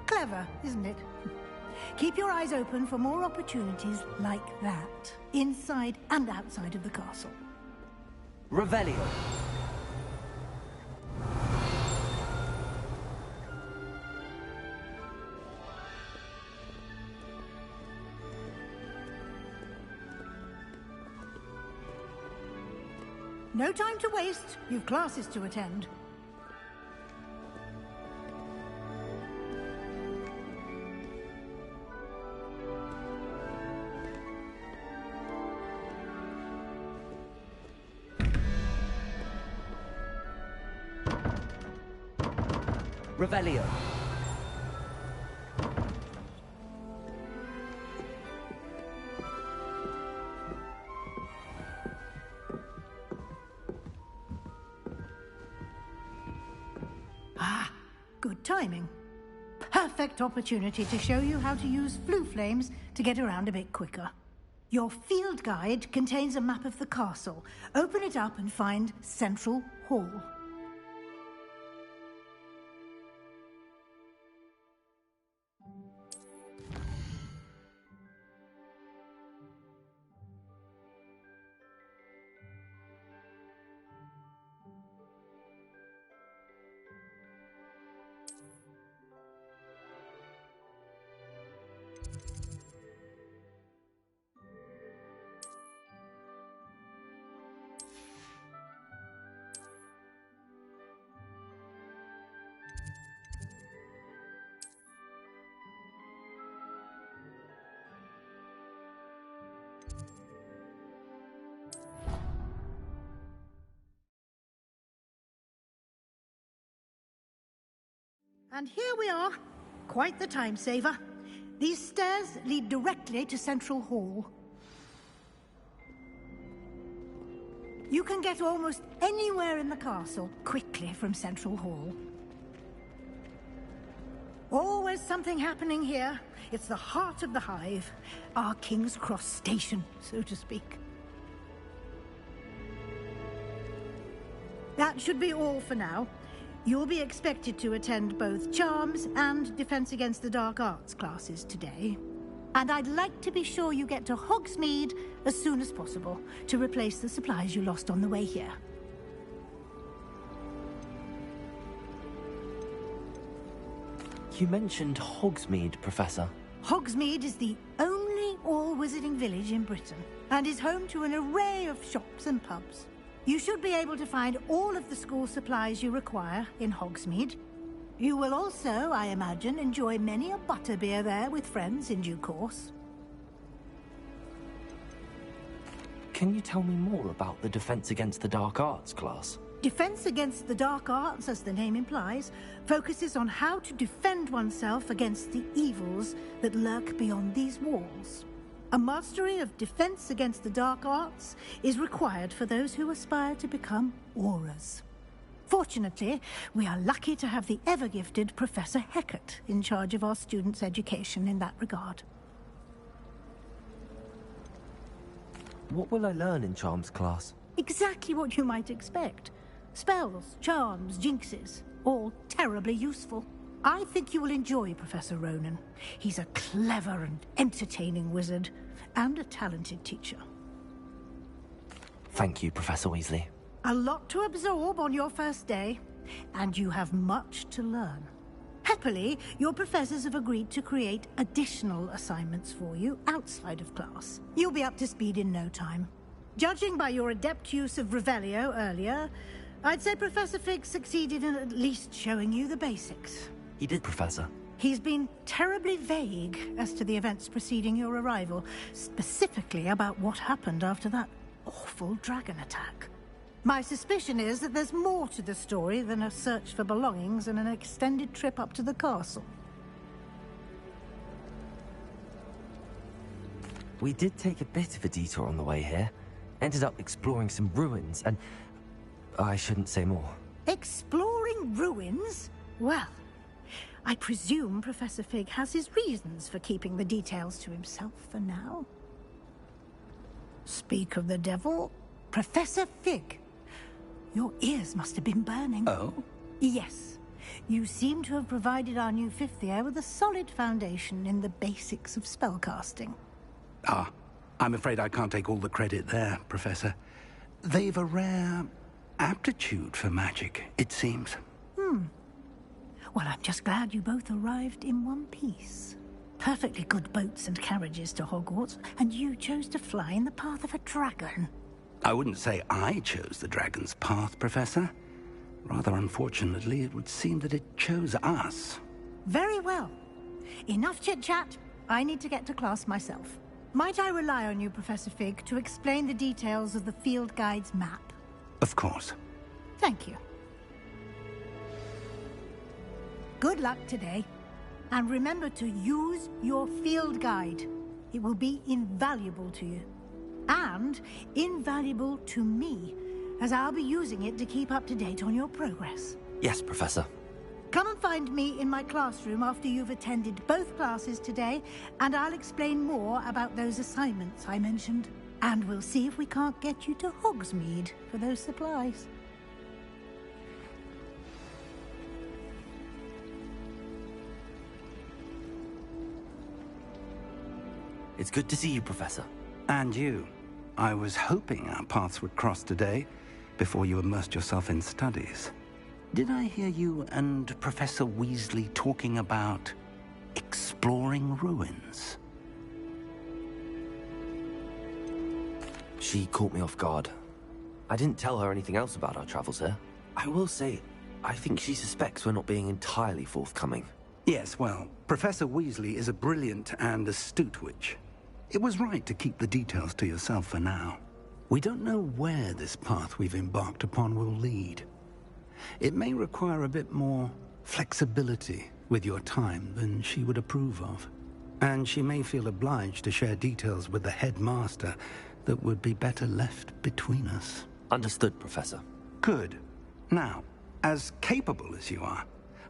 Clever, isn't it? Keep your eyes open for more opportunities like that, inside and outside of the castle. Revelio. No time to waste. You've classes to attend. Revelio. Ah, good timing. Perfect opportunity to show you how to use flue flames to get around a bit quicker. Your field guide contains a map of the castle. Open it up and find Central Hall. And here we are. Quite the time saver. These stairs lead directly to Central Hall. You can get almost anywhere in the castle quickly from Central Hall. Always something happening here. It's the heart of the hive. Our King's Cross station, so to speak. That should be all for now. You'll be expected to attend both Charms and Defense Against the Dark Arts classes today. And I'd like to be sure you get to Hogsmeade as soon as possible to replace the supplies you lost on the way here. You mentioned Hogsmeade, Professor. Hogsmeade is the only all-wizarding village in Britain and is home to an array of shops and pubs. You should be able to find all of the school supplies you require in Hogsmeade. You will also, I imagine, enjoy many a butterbeer there with friends in due course. Can you tell me more about the Defense Against the Dark Arts class? Defense Against the Dark Arts, as the name implies, focuses on how to defend oneself against the evils that lurk beyond these walls. A mastery of Defense Against the Dark Arts is required for those who aspire to become Aurors. Fortunately, we are lucky to have the ever-gifted Professor Hecat in charge of our students' education in that regard. What will I learn in Charms class? Exactly what you might expect. Spells, charms, jinxes, all terribly useful. I think you will enjoy Professor Ronan. He's a clever and entertaining wizard, and a talented teacher. Thank you, Professor Weasley. A lot to absorb on your first day, and you have much to learn. Happily, your professors have agreed to create additional assignments for you outside of class. You'll be up to speed in no time. Judging by your adept use of Revelio earlier, I'd say Professor Fig succeeded in at least showing you the basics. He did, Professor. He's been terribly vague as to the events preceding your arrival, specifically about what happened after that awful dragon attack. My suspicion is that there's more to the story than a search for belongings and an extended trip up to the castle. We did take a bit of a detour on the way here. Ended up exploring some ruins, and I shouldn't say more. Exploring ruins? Well, I presume Professor Fig has his reasons for keeping the details to himself for now. Speak of the devil, Professor Fig. Your ears must have been burning. Oh? Yes. You seem to have provided our new fifth year with a solid foundation in the basics of spellcasting. Ah, I'm afraid I can't take all the credit there, Professor. They've a rare aptitude for magic, it seems. Well, I'm just glad you both arrived in one piece. Perfectly good boats and carriages to Hogwarts, and you chose to fly in the path of a dragon. I wouldn't say I chose the dragon's path, Professor. Rather unfortunately, it would seem that it chose us. Very well. Enough chit-chat. I need to get to class myself. Might I rely on you, Professor Fig, to explain the details of the field guide's map? Of course. Thank you. Good luck today. And remember to use your field guide. It will be invaluable to you. And invaluable to me, as I'll be using it to keep up to date on your progress. Yes, Professor. Come and find me in my classroom after you've attended both classes today, and I'll explain more about those assignments I mentioned. And we'll see if we can't get you to Hogsmeade for those supplies. It's good to see you, Professor. And you. I was hoping our paths would cross today, before you immersed yourself in studies. Did I hear you and Professor Weasley talking about exploring ruins? She caught me off guard. I didn't tell her anything else about our travels here. I will say, I think she suspects we're not being entirely forthcoming. Yes, well, Professor Weasley is a brilliant and astute witch. It was right to keep the details to yourself for now. We don't know where this path we've embarked upon will lead. It may require a bit more flexibility with your time than she would approve of. And she may feel obliged to share details with the headmaster that would be better left between us. Understood, Professor. Good. Now, as capable as you are,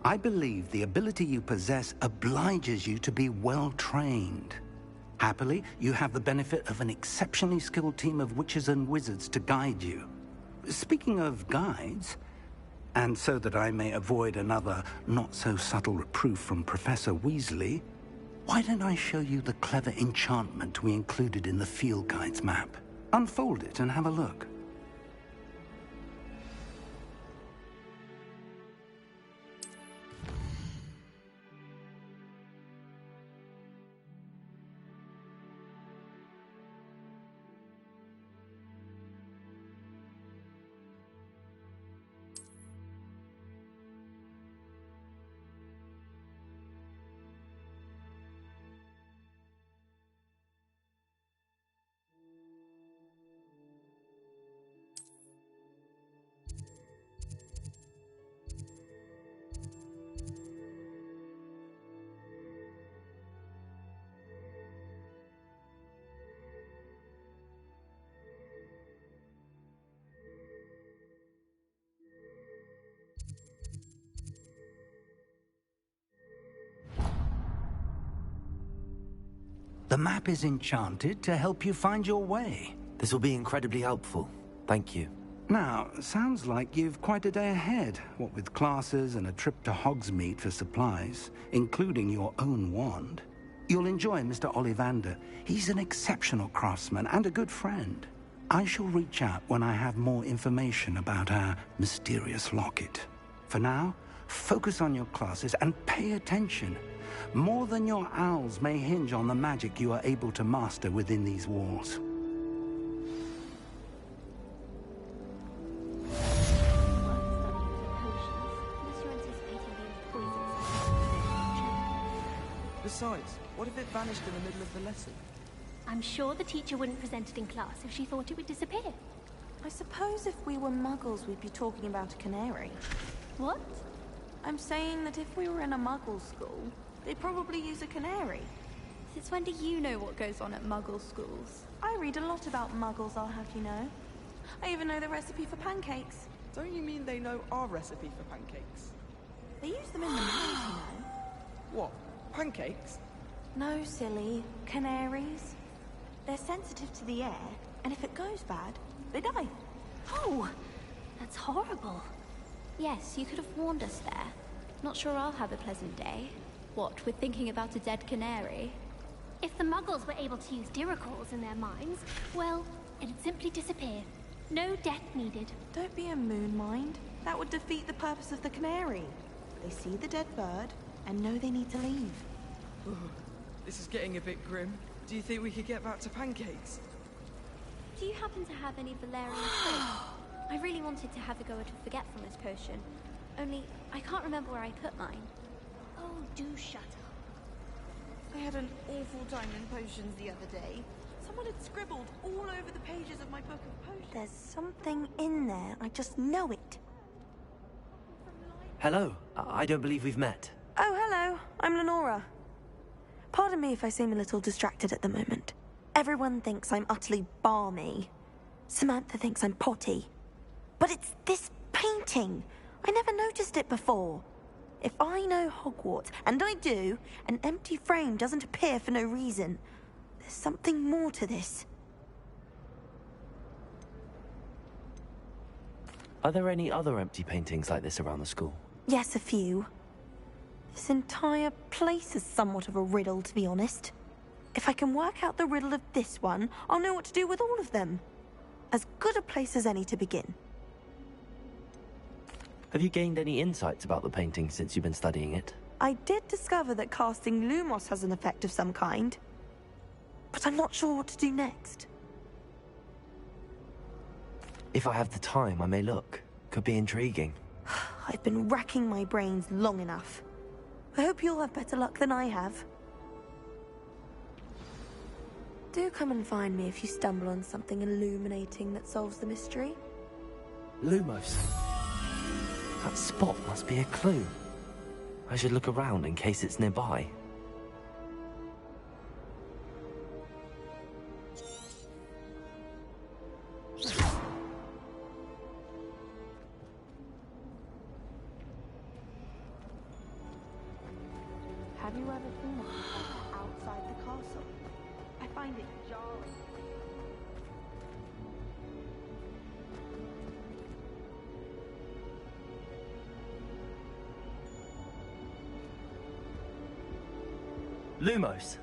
I believe the ability you possess obliges you to be well-trained. Happily, you have the benefit of an exceptionally skilled team of witches and wizards to guide you. Speaking of guides, and so that I may avoid another not-so-subtle reproof from Professor Weasley, Why don't I show you the clever enchantment we included in the field guide's map? Unfold it and have a look. The map is enchanted to help you find your way. This will be incredibly helpful. Thank you. Now, sounds like you've quite a day ahead, what with classes and a trip to Hogsmeade for supplies, including your own wand. You'll enjoy Mr. Ollivander. He's an exceptional craftsman and a good friend. I shall reach out when I have more information about our mysterious locket. For now, focus on your classes and pay attention. More than your owls may hinge on the magic you are able to master within these walls. Besides, what if it vanished in the middle of the lesson? I'm sure the teacher wouldn't present it in class if she thought it would disappear. I suppose if we were muggles, we'd be talking about a canary. What? I'm saying that if we were in a muggle school, they'd probably use a canary. Since when do you know what goes on at muggle schools? I read a lot about muggles, I'll have you know. I even know the recipe for pancakes. Don't you mean they know our recipe for pancakes? They use them in the mines, you know. What? Pancakes? No, silly. Canaries. They're sensitive to the air, and if it goes bad, they die. Oh, that's horrible. Yes, you could have warned us there. Not sure I'll have a pleasant day. What, with thinking about a dead canary? If the muggles were able to use diracles in their minds, well, it'd simply disappear. No death needed. Don't be a moon mind. That would defeat the purpose of the canary. They see the dead bird and know they need to leave. Ooh, this is getting a bit grim. Do you think we could get back to pancakes? Do you happen to have any valerian fruit? I really wanted to have a go at a forgetfulness potion. Only, I can't remember where I put mine. Oh, do shut up. I had an awful time in potions the other day. Someone had scribbled all over the pages of my book of potions. There's something in there. I just know it. Hello. I don't believe we've met. Oh, hello. I'm Lenora. Pardon me if I seem a little distracted at the moment. Everyone thinks I'm utterly balmy. Samantha thinks I'm potty. But it's this painting. I never noticed it before. If I know Hogwarts, and I do, an empty frame doesn't appear for no reason. There's something more to this. Are there any other empty paintings like this around the school? Yes, a few. This entire place is somewhat of a riddle, to be honest. If I can work out the riddle of this one, I'll know what to do with all of them. As good a place as any to begin. Have you gained any insights about the painting since you've been studying it? I did discover that casting Lumos has an effect of some kind. But I'm not sure what to do next. If I have the time, I may look. Could be intriguing. I've been racking my brains long enough. I hope you'll have better luck than I have. Do come and find me if you stumble on something illuminating that solves the mystery. Lumos. That spot must be a clue. I should look around in case it's nearby. Have you ever seen it outside the castle? I find it jarring. Lumos.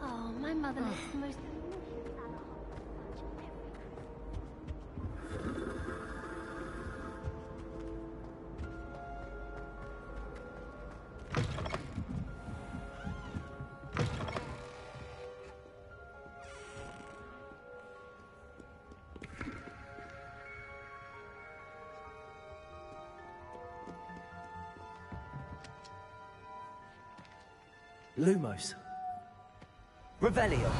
Oh, my mother makes the most delicious Hogwarts fudge Lumos. Revelio.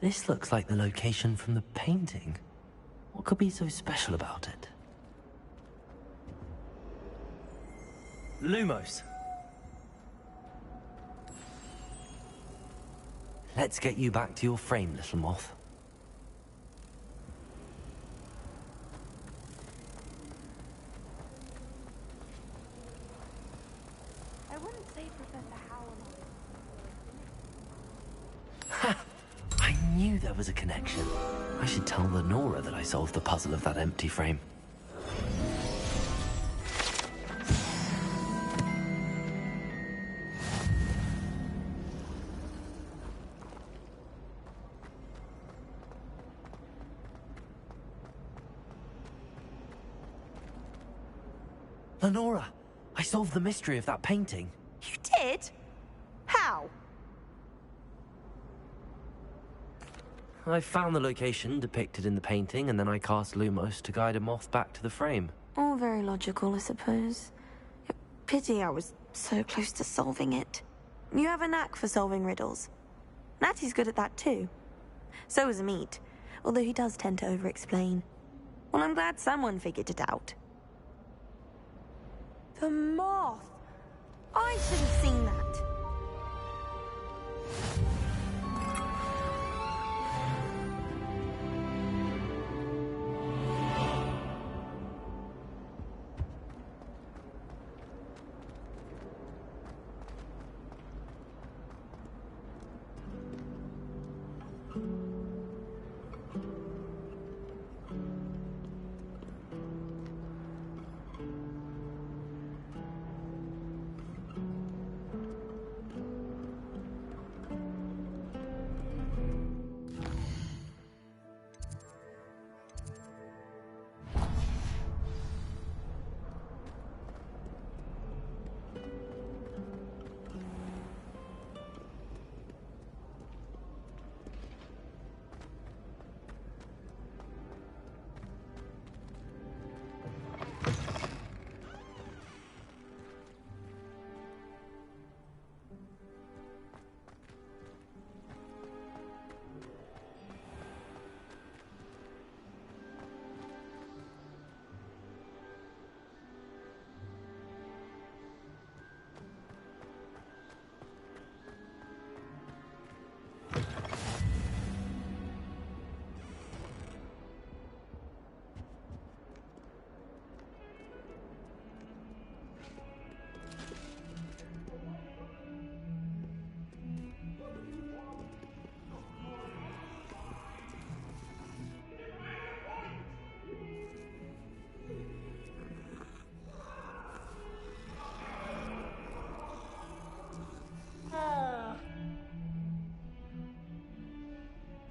This looks like the location from the painting. What could be so special about it? Lumos. Let's get you back to your frame, little moth. I wouldn't say Professor Howell. I knew there was a connection. I should tell Lenora that I solved the puzzle of that empty frame. Lenora, I solved the mystery of that painting. You did? How? I found the location depicted in the painting, and then I cast Lumos to guide a moth back to the frame. All very logical, I suppose. Pity I was so close to solving it. You have a knack for solving riddles. Natty's good at that too. So is Meat, although he does tend to over-explain. Well, I'm glad someone figured it out. The moth! I should have seen that.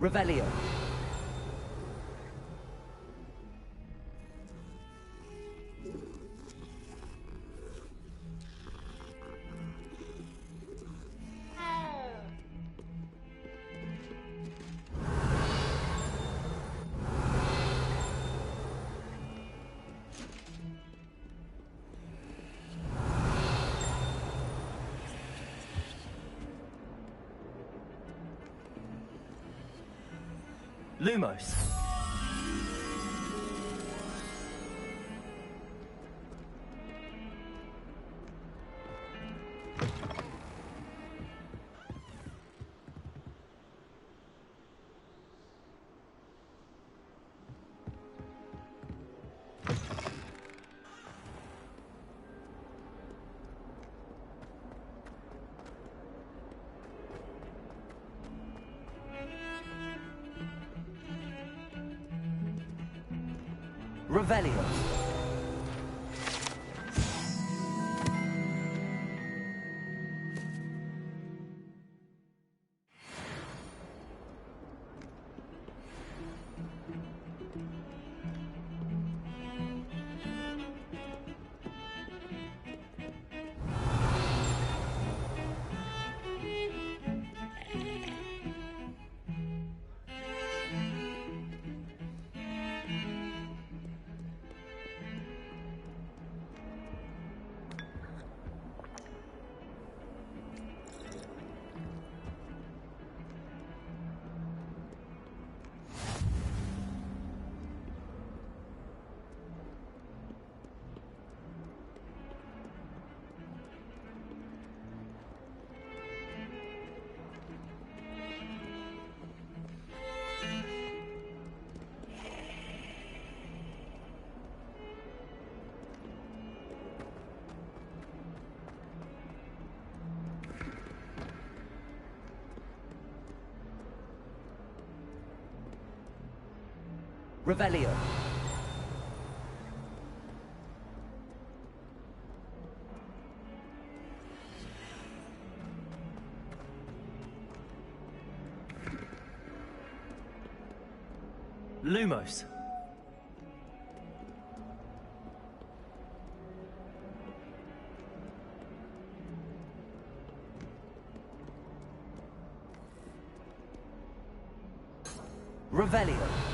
Revelio. Lumos. Revelio. Revelio. Lumos. Revelio.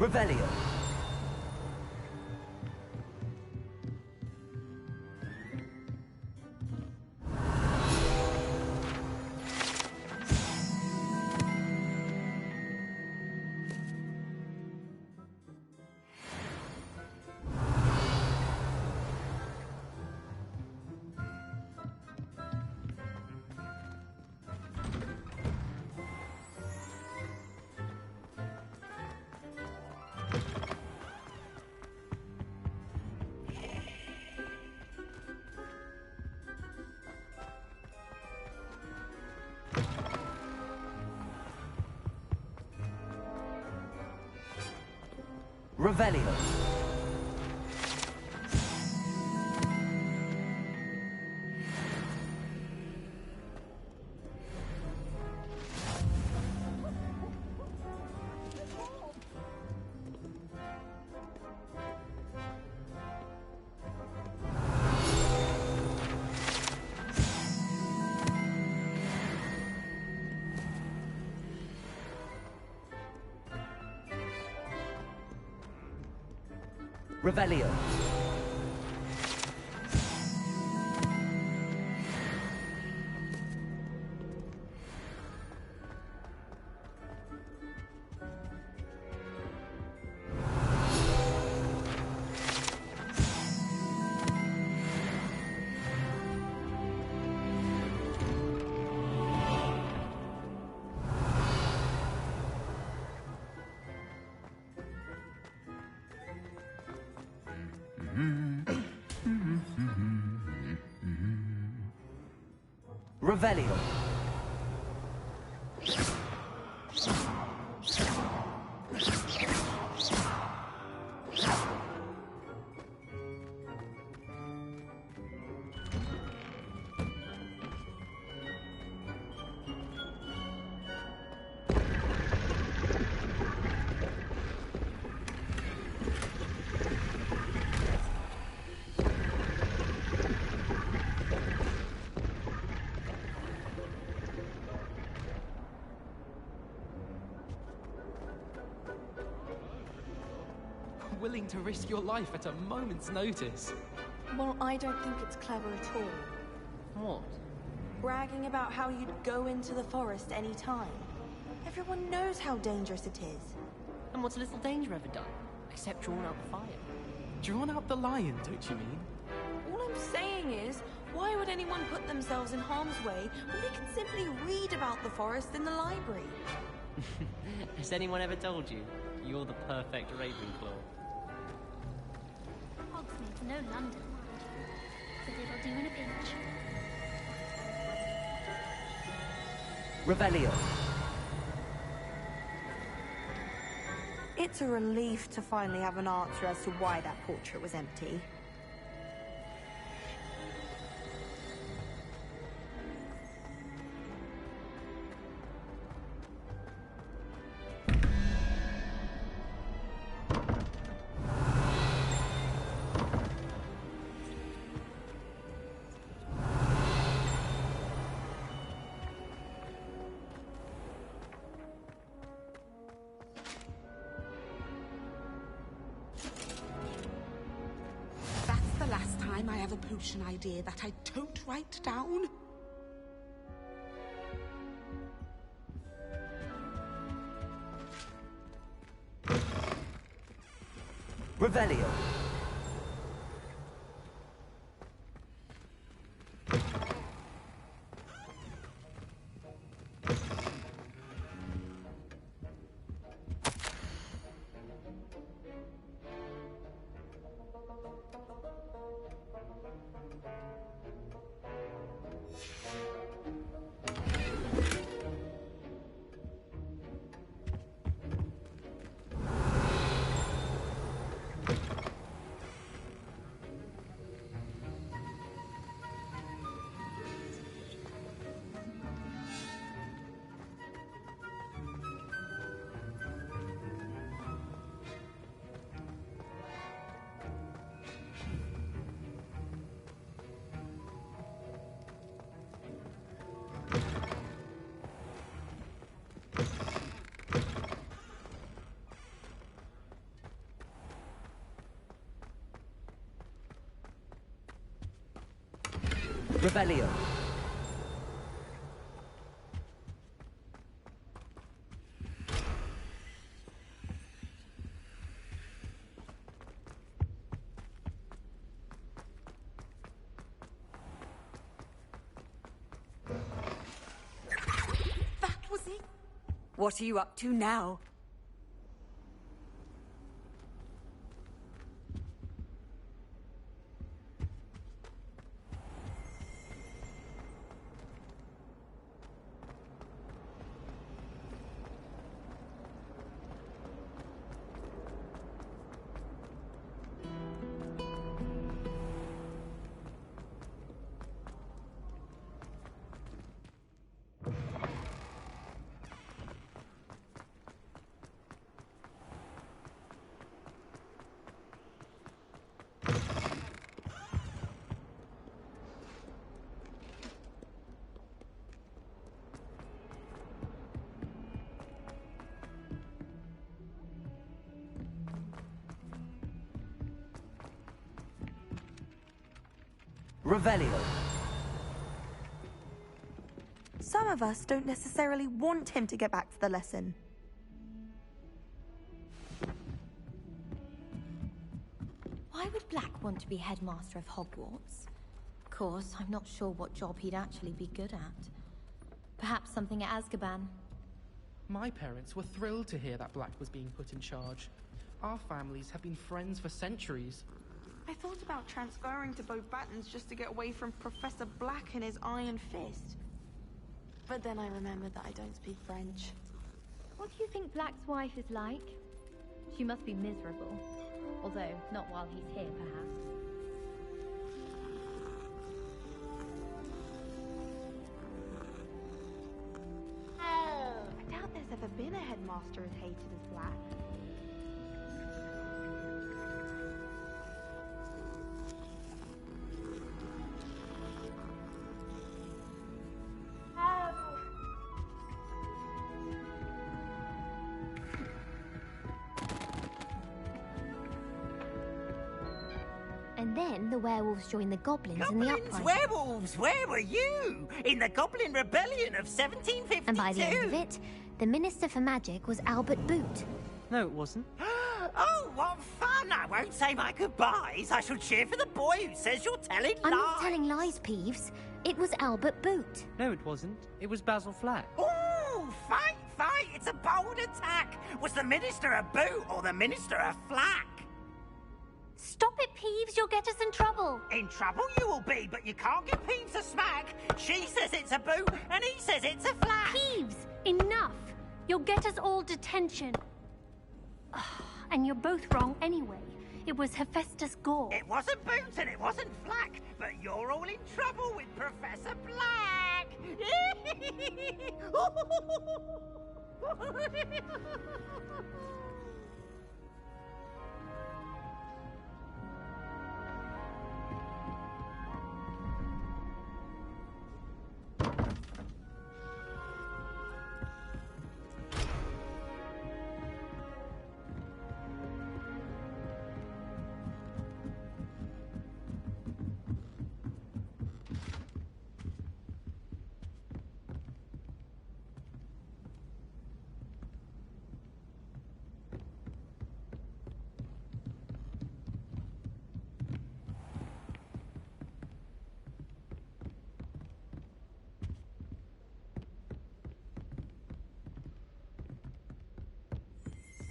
Revelio. Revelio. Revelio. Revelio. Willing to risk your life at a moment's notice. Well, I don't think it's clever at all. What? Bragging about how you'd go into the forest any time. Everyone knows how dangerous it is. And what's Little Danger ever done? Except drawn out the fire. Drawn out the lion, don't you mean? All I'm saying is, why would anyone put themselves in harm's way when they can simply read about the forest in the library? Has anyone ever told you? You're the perfect Ravenclaw. Hogsmeade's no London, but it'll do in a pinch. Revelio. It's a relief to finally have an answer as to why that portrait was empty. I have a potion idea that I don't write down. Revelio. Revelio. That was it. What are you up to now? Revelio. Some of us don't necessarily want him to get back to the lesson. Why would Black want to be headmaster of Hogwarts? Of course, I'm not sure what job he'd actually be good at. Perhaps something at Azkaban. My parents were thrilled to hear that Black was being put in charge. Our families have been friends for centuries. I thought about transferring to Beauxbatons just to get away from Professor Black and his iron fist. But then I remembered that I don't speak French. What do you think Black's wife is like? She must be miserable. Although, not while he's here, perhaps. I doubt there's ever been a headmaster as hated as Black. And then the werewolves joined the goblins in the uprising. Werewolves, where were you? In the Goblin Rebellion of 1752? And by the end of it, the Minister for Magic was Albert Boot. No, it wasn't. Oh, what fun! I won't say my goodbyes. I shall cheer for the boy who says you're telling lies. I'm not telling lies, Peeves. It was Albert Boot. No, it wasn't. It was Basil Flack. Ooh, fight, fight! It's a bold attack. Was the Minister a Boot or the Minister a Flack? Stop it, Peeves. You'll get us in trouble. In trouble you will be, but you can't give Peeves a smack. She says it's a Boot, and he says it's a Flack. Peeves, enough. You'll get us all detention. And you're both wrong anyway. It was Hephaestus Gore. It wasn't Boot and it wasn't Flack, but you're all in trouble with Professor Black.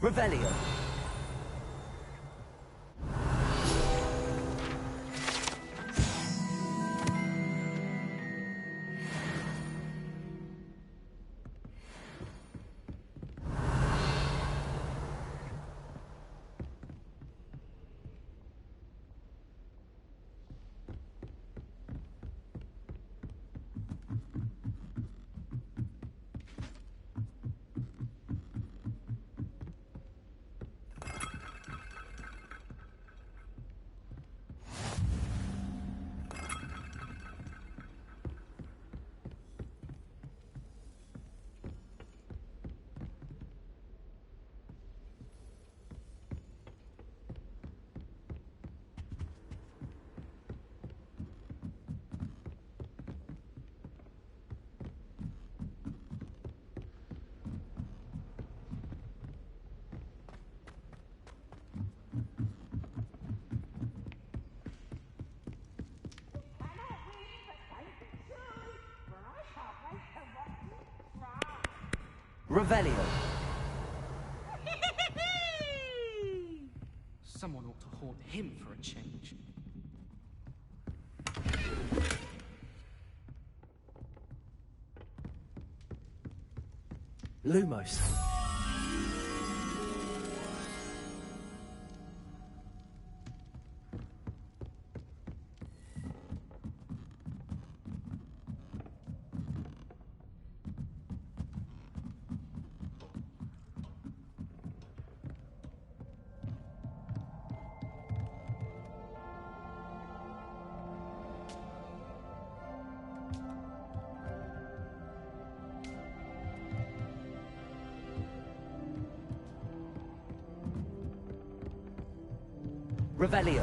Revelio. Revelio. Someone ought to haunt him for a change. Lumos. Revelio.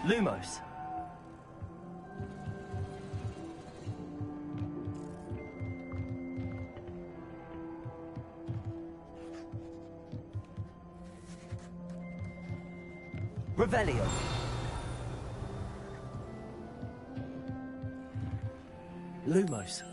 Lumos. Revelio. Lumos.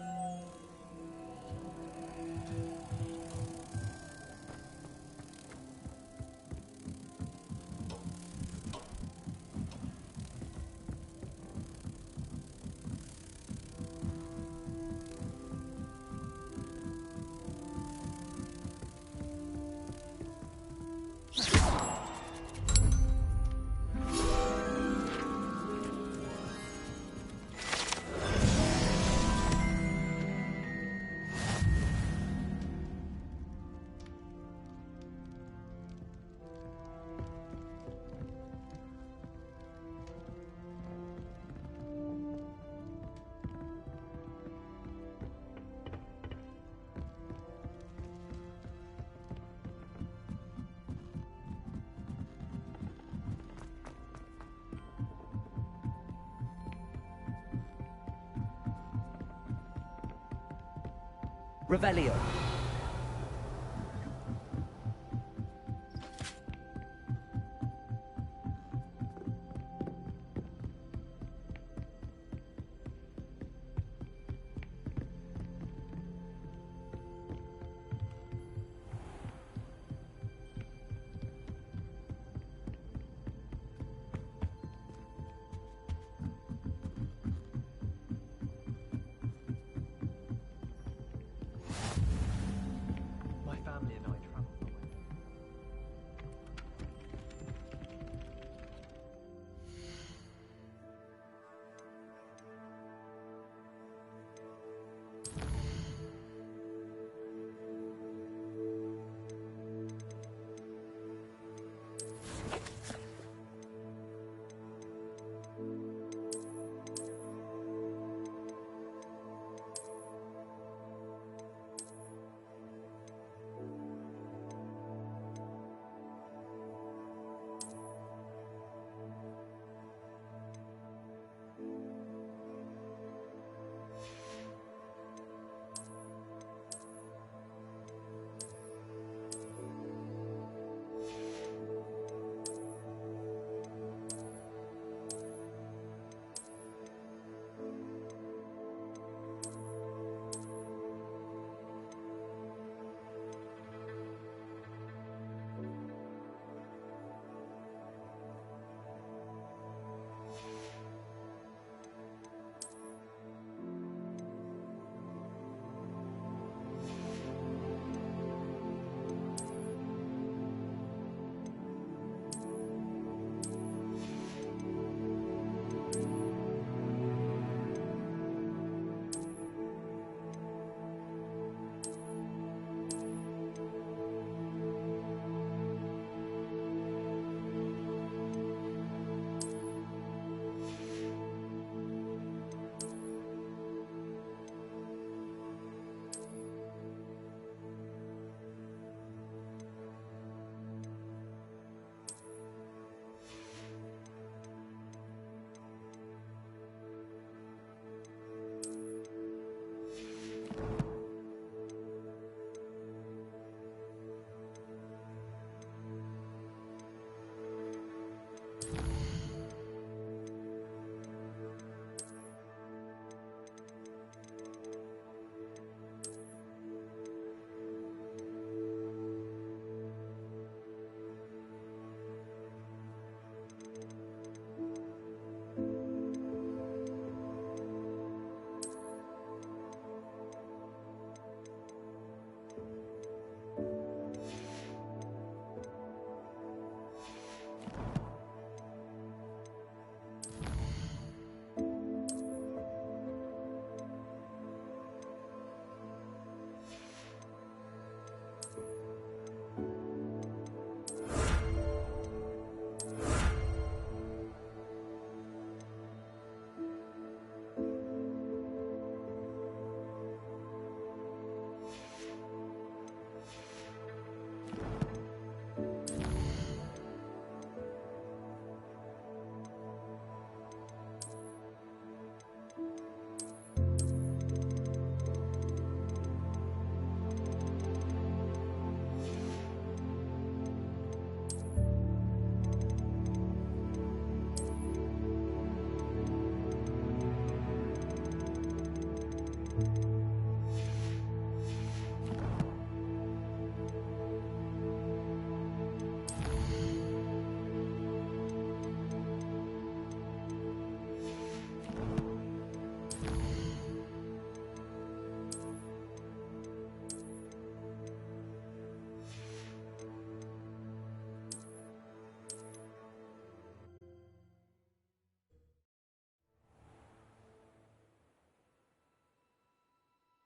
Revelio.